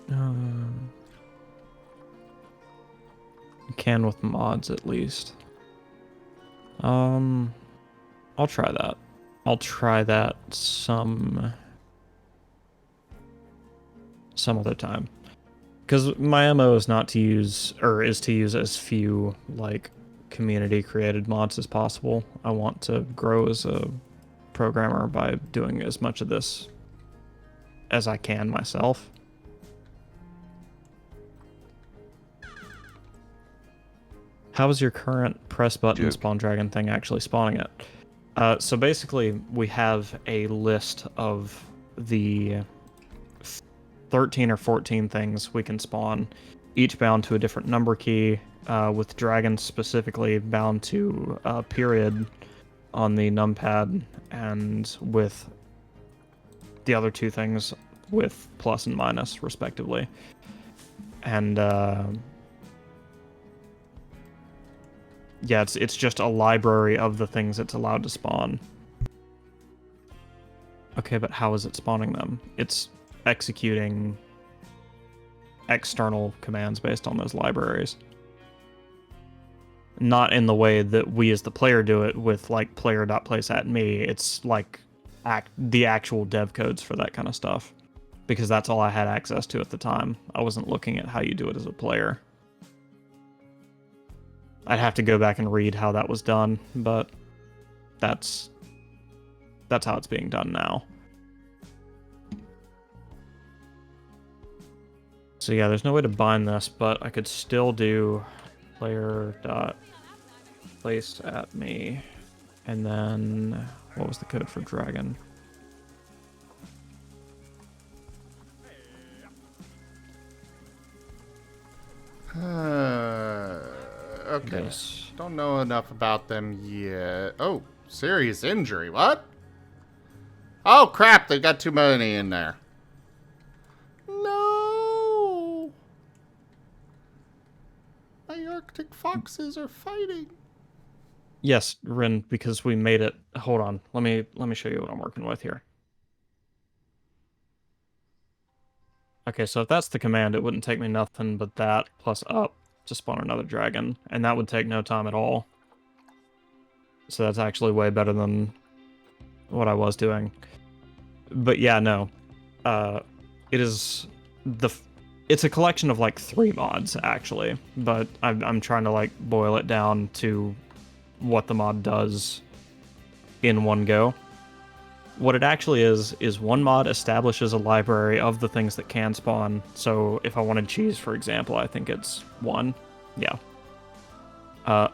You can with mods at least. I'll try that. I'll try that some other time. Because my MO is not to use, or is to use as few, like, community created mods as possible. I want to grow as a programmer by doing as much of this as I can myself. How is your current press button spawn dragon thing actually spawning it? So basically, we have a list of the 13 or 14 things we can spawn, each bound to a different number key, with dragons specifically bound to a period on the numpad, and with the other two things with plus and minus, respectively. And, yeah, it's just a library of the things it's allowed to spawn. Okay, but how is it spawning them? It's executing external commands based on those libraries. Not in the way that we as the player do it with, like, player.placeAtMe. It's, like, the actual dev codes for that kind of stuff. Because that's all I had access to at the time. I wasn't looking at how you do it as a player. I'd have to go back and read how that was done, but that's how it's being done now. So yeah, there's no way to bind this, but I could still do player.placeAtMe, and then what was the code for dragon? Okay. Yes. Don't know enough about them yet. Oh, serious injury. What? Oh, crap. They got too many in there. No. My Arctic foxes are fighting. Yes, Rin, because we made it. Hold on. Let me show you what I'm working with here. Okay, so if that's the command, it wouldn't take me nothing but that plus up to spawn another dragon, and that would take no time at all. So that's actually way better than what I was doing. But yeah, no. It's a collection of like 3 mods actually, but I'm trying to like boil it down to what the mod does in one go. What it actually is one mod establishes a library of the things that can spawn. So if I wanted cheese, for example, I think it's 1. Yeah.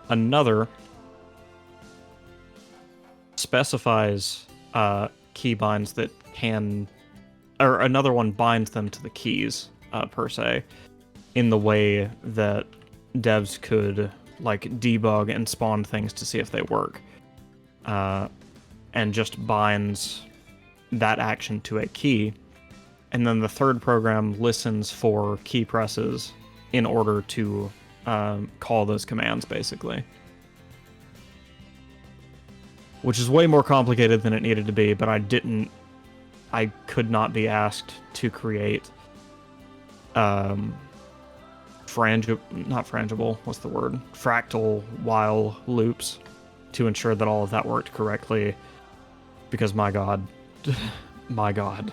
Another specifies key binds that can... Or another one binds them to the keys, per se, in the way that devs could like debug and spawn things to see if they work. And just binds that action to a key. And then the third program listens for key presses in order to call those commands, basically. which is way more complicated than it needed to be, but I could not be asked to create not frangible, what's the word? Fractal while loops to ensure that all of that worked correctly, because my god. My god.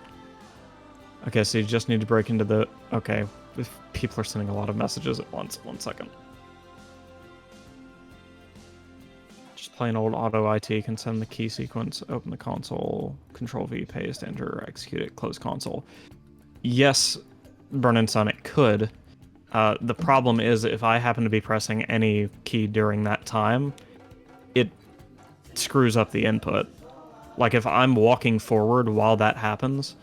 Okay, so you just need to break into the... Okay, if people are sending a lot of messages at once. 1 second. Just plain old auto IT can send the key sequence, open the console, Control V, paste, enter, execute it, close console. Yes, Burn Sun, it could. The problem is if I happen to be pressing any key during that time, it screws up the input. Like if I'm walking forward while that happens,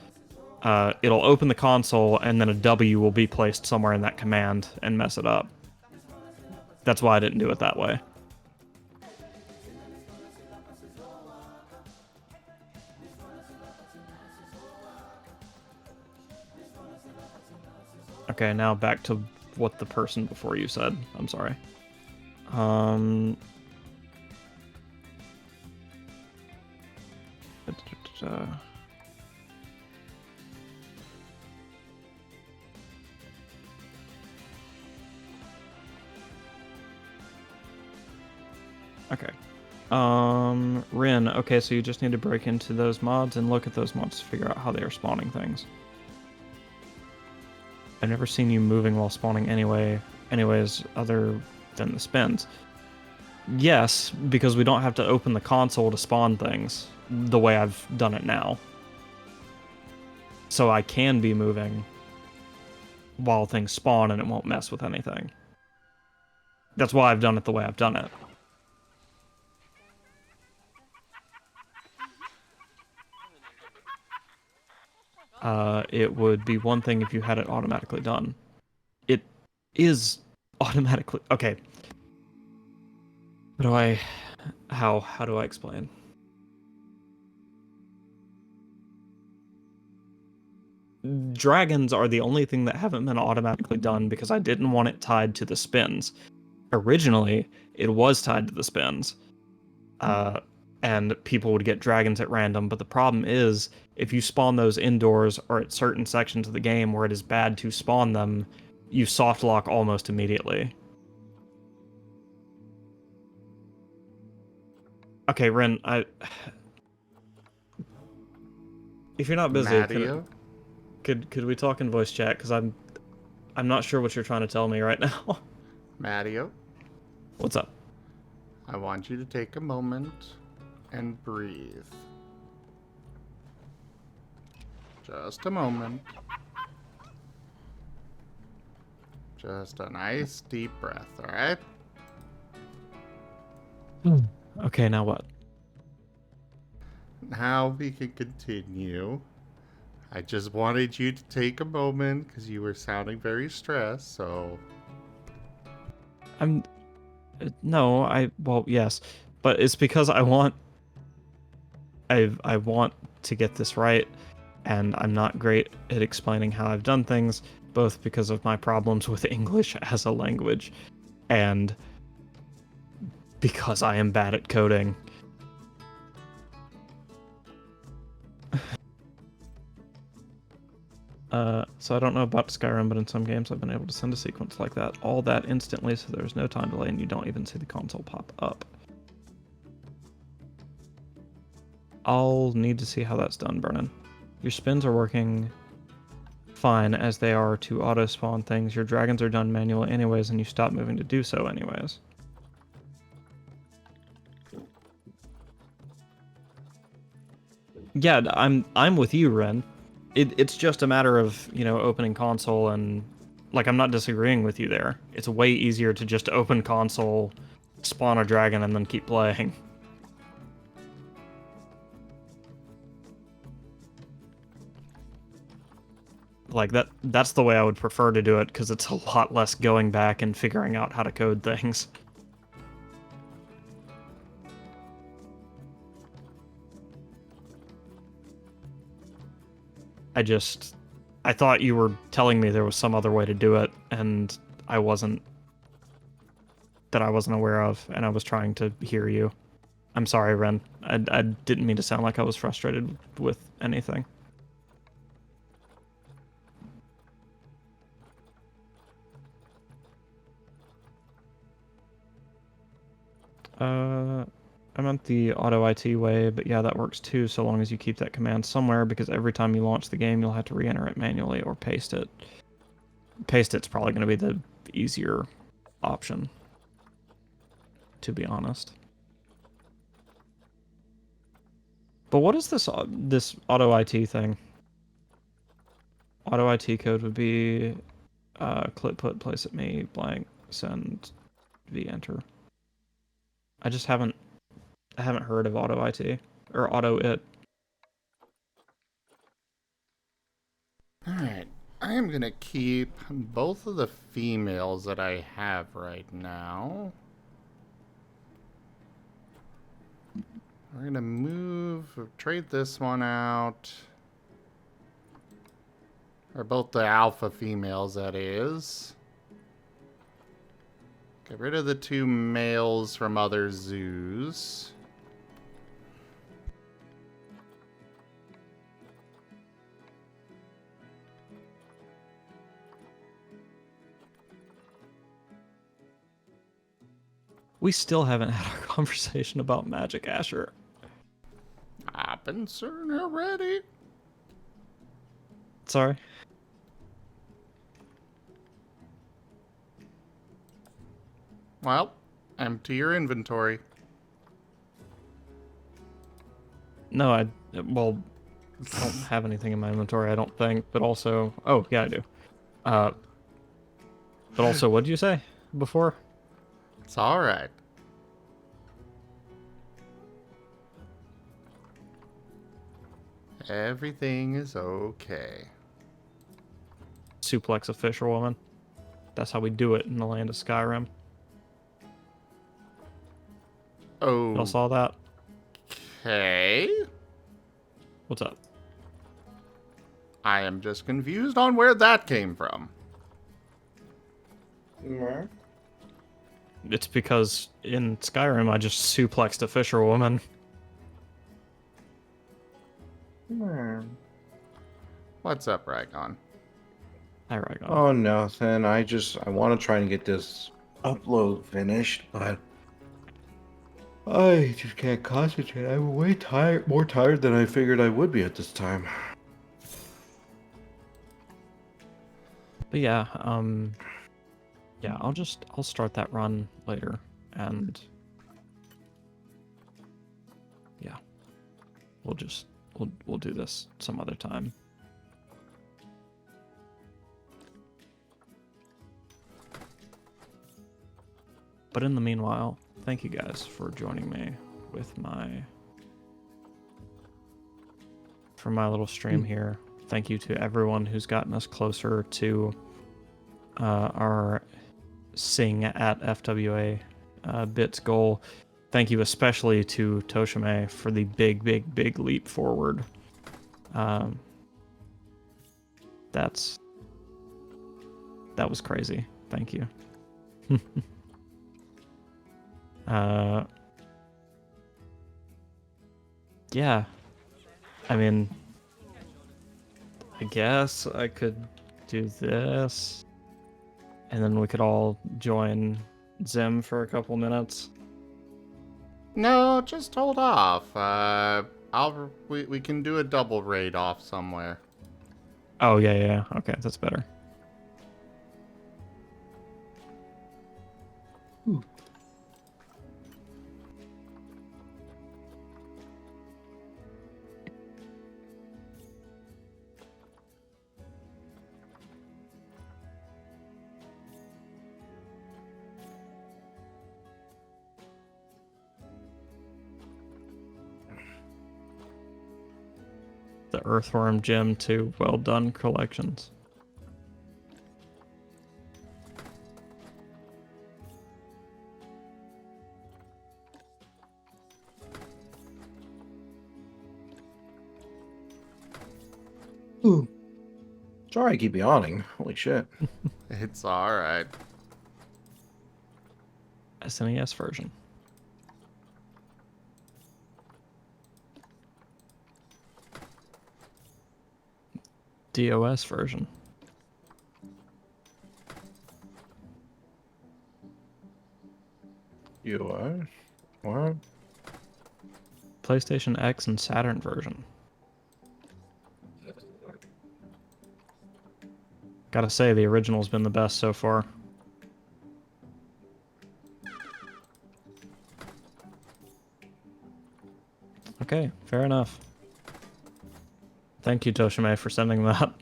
it'll open the console and then a W will be placed somewhere in that command and mess it up. That's why I didn't do it that way. Okay, now back to what the person before you said. I'm sorry. Okay. Rin, okay, so you just need to break into those mods and look at those mods to figure out how they are spawning things. I've never seen you moving while spawning anyways, other than the spins. Yes, because we don't have to open the console to spawn things the way I've done it now. So I can be moving while things spawn and it won't mess with anything. That's why I've done it the way I've done it. It would be one thing if you had it automatically done. It is automatically... Okay. How do I explain? Dragons are the only thing that haven't been automatically done because I didn't want it tied to the spins. Originally, it was tied to the spins. And people would get dragons at random, but the problem is, if you spawn those indoors or at certain sections of the game where it is bad to spawn them, you soft lock almost immediately. Okay, Ren, if you're not busy, Matio? could we talk in voice chat? Because I'm not sure what you're trying to tell me right now. Matio? What's up? I want you to take a moment and breathe. Just a moment. Just a nice deep breath, alright? Okay, now what? Now we can continue. I just wanted you to take a moment because you were sounding very stressed, so... Well, yes, but it's because I want to get this right, and I'm not great at explaining how I've done things, both because of my problems with English as a language, and because I am bad at coding. So I don't know about Skyrim, but in some games I've been able to send a sequence like that, all that instantly, so there's no time delay and you don't even see the console pop up. I'll need to see how that's done, Vernon. Your spins are working fine as they are to auto-spawn things. Your dragons are done manually anyways, and you stop moving to do so anyways. Yeah, I'm with you, Ren. It's just a matter of, opening console and... Like, I'm not disagreeing with you there. It's way easier to just open console, spawn a dragon, and then keep playing. Like, that's the way I would prefer to do it, because it's a lot less going back and figuring out how to code things. I thought you were telling me there was some other way to do it, and I wasn't aware of, and I was trying to hear you. I'm sorry, Ren. I didn't mean to sound like I was frustrated with anything. I meant the auto IT way, but yeah, that works too, so long as you keep that command somewhere, because every time you launch the game, you'll have to re-enter it manually or paste it. Paste it's probably going to be the easier option, to be honest. But what is this auto IT thing? Auto IT code would be clip put place at me blank send v enter. I just haven't heard of auto IT or auto it. All right. I am going to keep both of the females that I have right now. We're going to trade this one out. Or both the alpha females, that is. Get rid of the 2 males from other zoos. We still haven't had our conversation about Magic Asher. I've been certain already. Sorry. Well, empty your inventory. No, I don't have anything in my inventory, I don't think, but also... Oh, yeah, I do. But also, what did you say before? It's alright. Everything is okay. Suplex a fisherwoman. That's how we do it in the land of Skyrim. Oh. Y'all saw that? Okay. What's up? I am just confused on where that came from. It's because in Skyrim I just suplexed a fisherwoman. What's up, Raycon? Hi, Raycon. Oh, nothing. I want to try and get this upload finished, but I just can't concentrate. I'm more tired than I figured I would be at this time. But yeah, yeah, I'll start that run later, and yeah, we'll do this some other time. But in the meanwhile, thank you guys for joining me with my little stream here. Thank you to everyone who's gotten us closer to our Sing at FWA bits goal. Thank you especially to Toshime for the big leap forward. That was crazy. Thank you. Yeah. I mean, I guess I could do this, and then we could all join Zim for a couple minutes. No, just hold off. We can do a double raid off somewhere. Oh yeah. Okay, that's better. Ooh. The Earthworm Gem to Well Done Collections. Ooh. Sorry I keep yawning. Holy shit. It's alright. SNES version. DOS version. You what? PlayStation X and Saturn version. Gotta say, the original's been the best so far. Okay, fair enough. Thank you, Toshime, for sending that.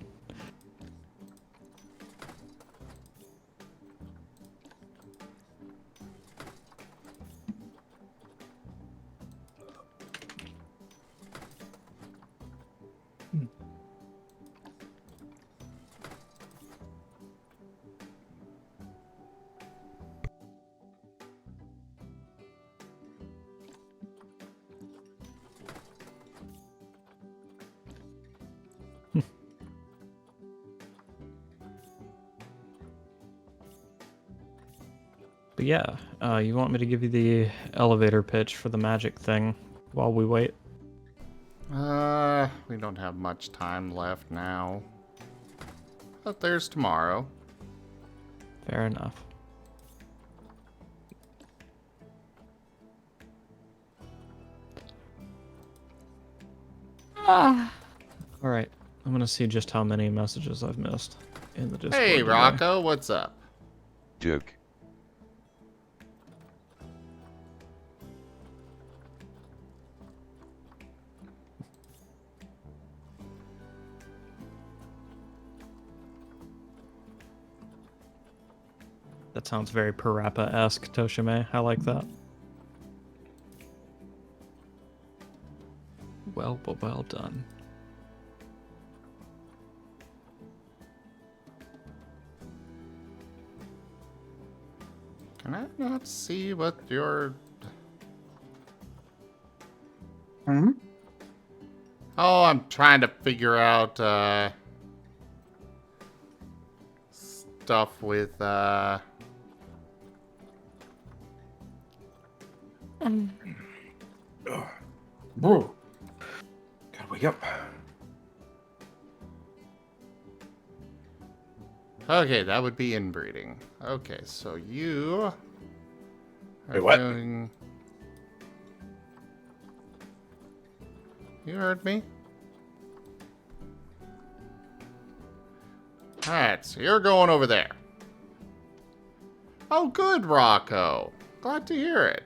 But yeah, you want me to give you the elevator pitch for the magic thing while we wait? We don't have much time left now. But there's tomorrow. Fair enough. Alright, I'm gonna see just how many messages I've missed in the Discord. Hey, today. Rocco, what's up? Duke. That sounds very Parappa-esque, Toshime. I like that. Well done. Can I not see what your... Hmm? Oh, I'm trying to figure out, stuff with, Bro. Gotta wake up. Okay, that would be inbreeding. Okay, so you are Wait, what? doing... You heard me? Alright, so you're going over there. Oh, good, Rocco. Glad to hear it.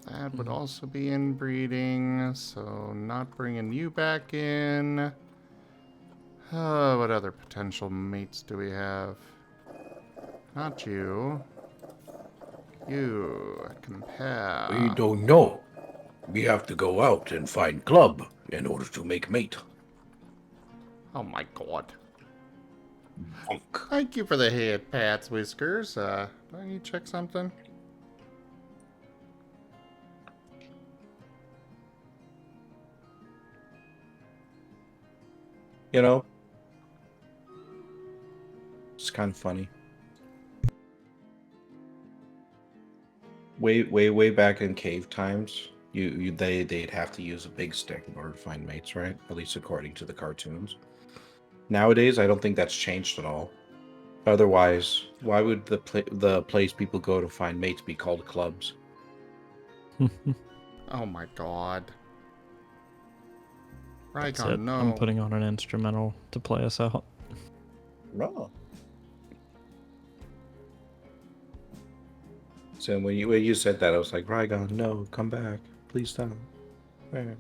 That would also be inbreeding, so not bringing you back in. What other potential mates do we have? Not you. You. Compare. We don't know. We have to go out and find club in order to make mate. Oh my god. Bonk. Thank you for the head pats, Whiskers. Do I need to check something? You know, it's kind of funny. Way back in cave times, they'd have to use a big stick in order to find mates, right? At least according to the cartoons. Nowadays, I don't think that's changed at all. Otherwise, why would the place people go to find mates be called clubs? Oh my god. That's Right it. on, no. I'm putting on an instrumental to play us out. No. So when you said that, I was like, Rygon, no, come back. Please stop. Where?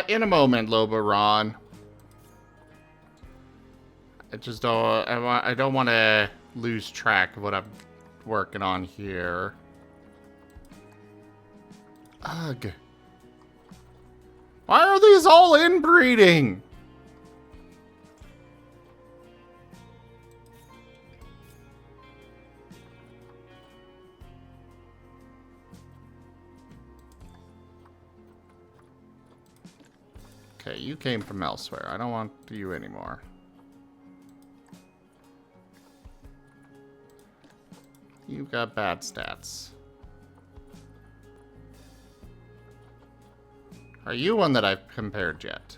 In a moment, Lobaron. I don't want to lose track of what I'm working on here. Ugh. Why are these all inbreeding? Okay, you came from elsewhere. I don't want you anymore. You've got bad stats. Are you one that I've compared yet?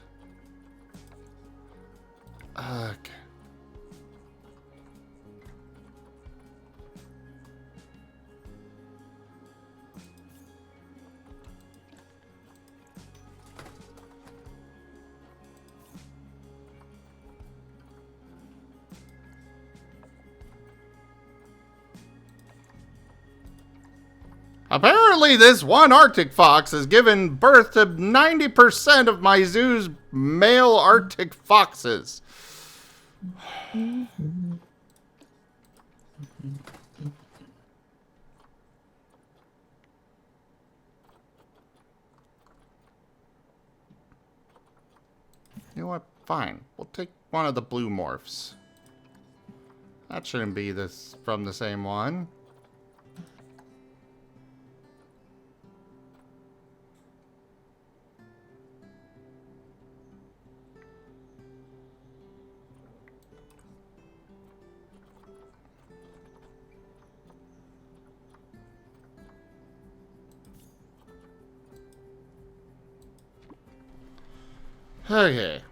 Ugh. Apparently, this one Arctic fox has given birth to 90% of my zoo's male Arctic foxes. You know what? Fine. We'll take one of the blue morphs. That shouldn't be this from the same one. Okay.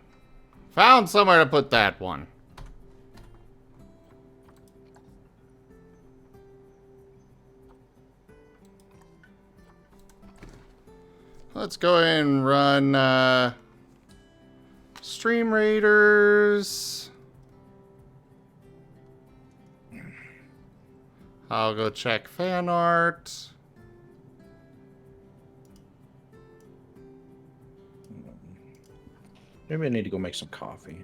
Found somewhere to put that one. Let's go ahead and run Stream Raiders. I'll go check fan art. Maybe I need to go make some coffee.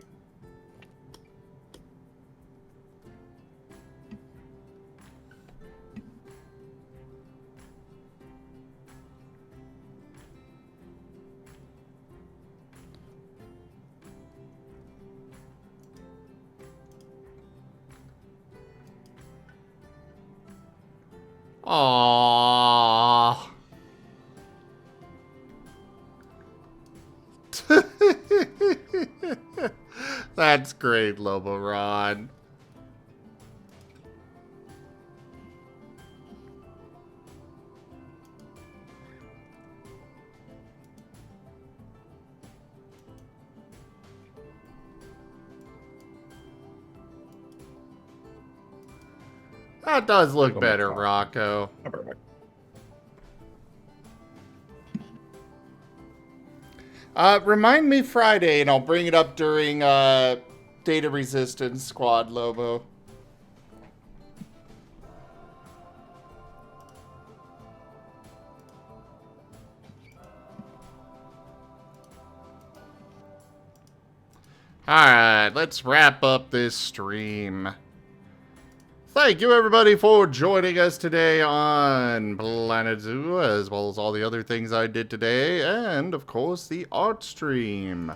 Aww. That's great, Loboron. That does look better, Rocco. Remind me Friday, and I'll bring it up during Data Resistance Squad, Lobo. Alright, let's wrap up this stream. Thank you, everybody, for joining us today on Planet Zoo, as well as all the other things I did today, and, of course, the art stream.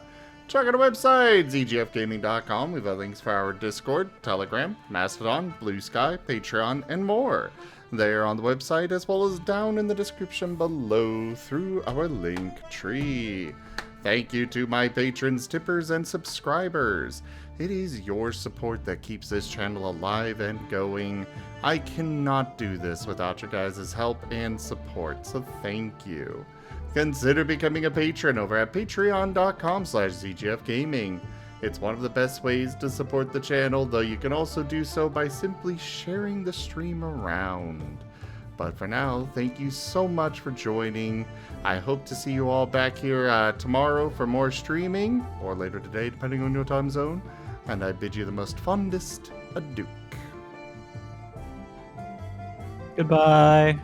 Check out our website, zgfgaming.com. We've got links for our Discord, Telegram, Mastodon, Blue Sky, Patreon, and more. They are on the website, as well as down in the description below through our link tree. Thank you to my patrons, tippers, and subscribers. It is your support that keeps this channel alive and going. I cannot do this without your guys' help and support, so thank you. Consider becoming a patron over at patreon.com/zgfgaming. It's one of the best ways to support the channel, though you can also do so by simply sharing the stream around. But for now, thank you so much for joining. I hope to see you all back here tomorrow for more streaming, or later today, depending on your time zone. And I bid you the most fondest adieu. Goodbye.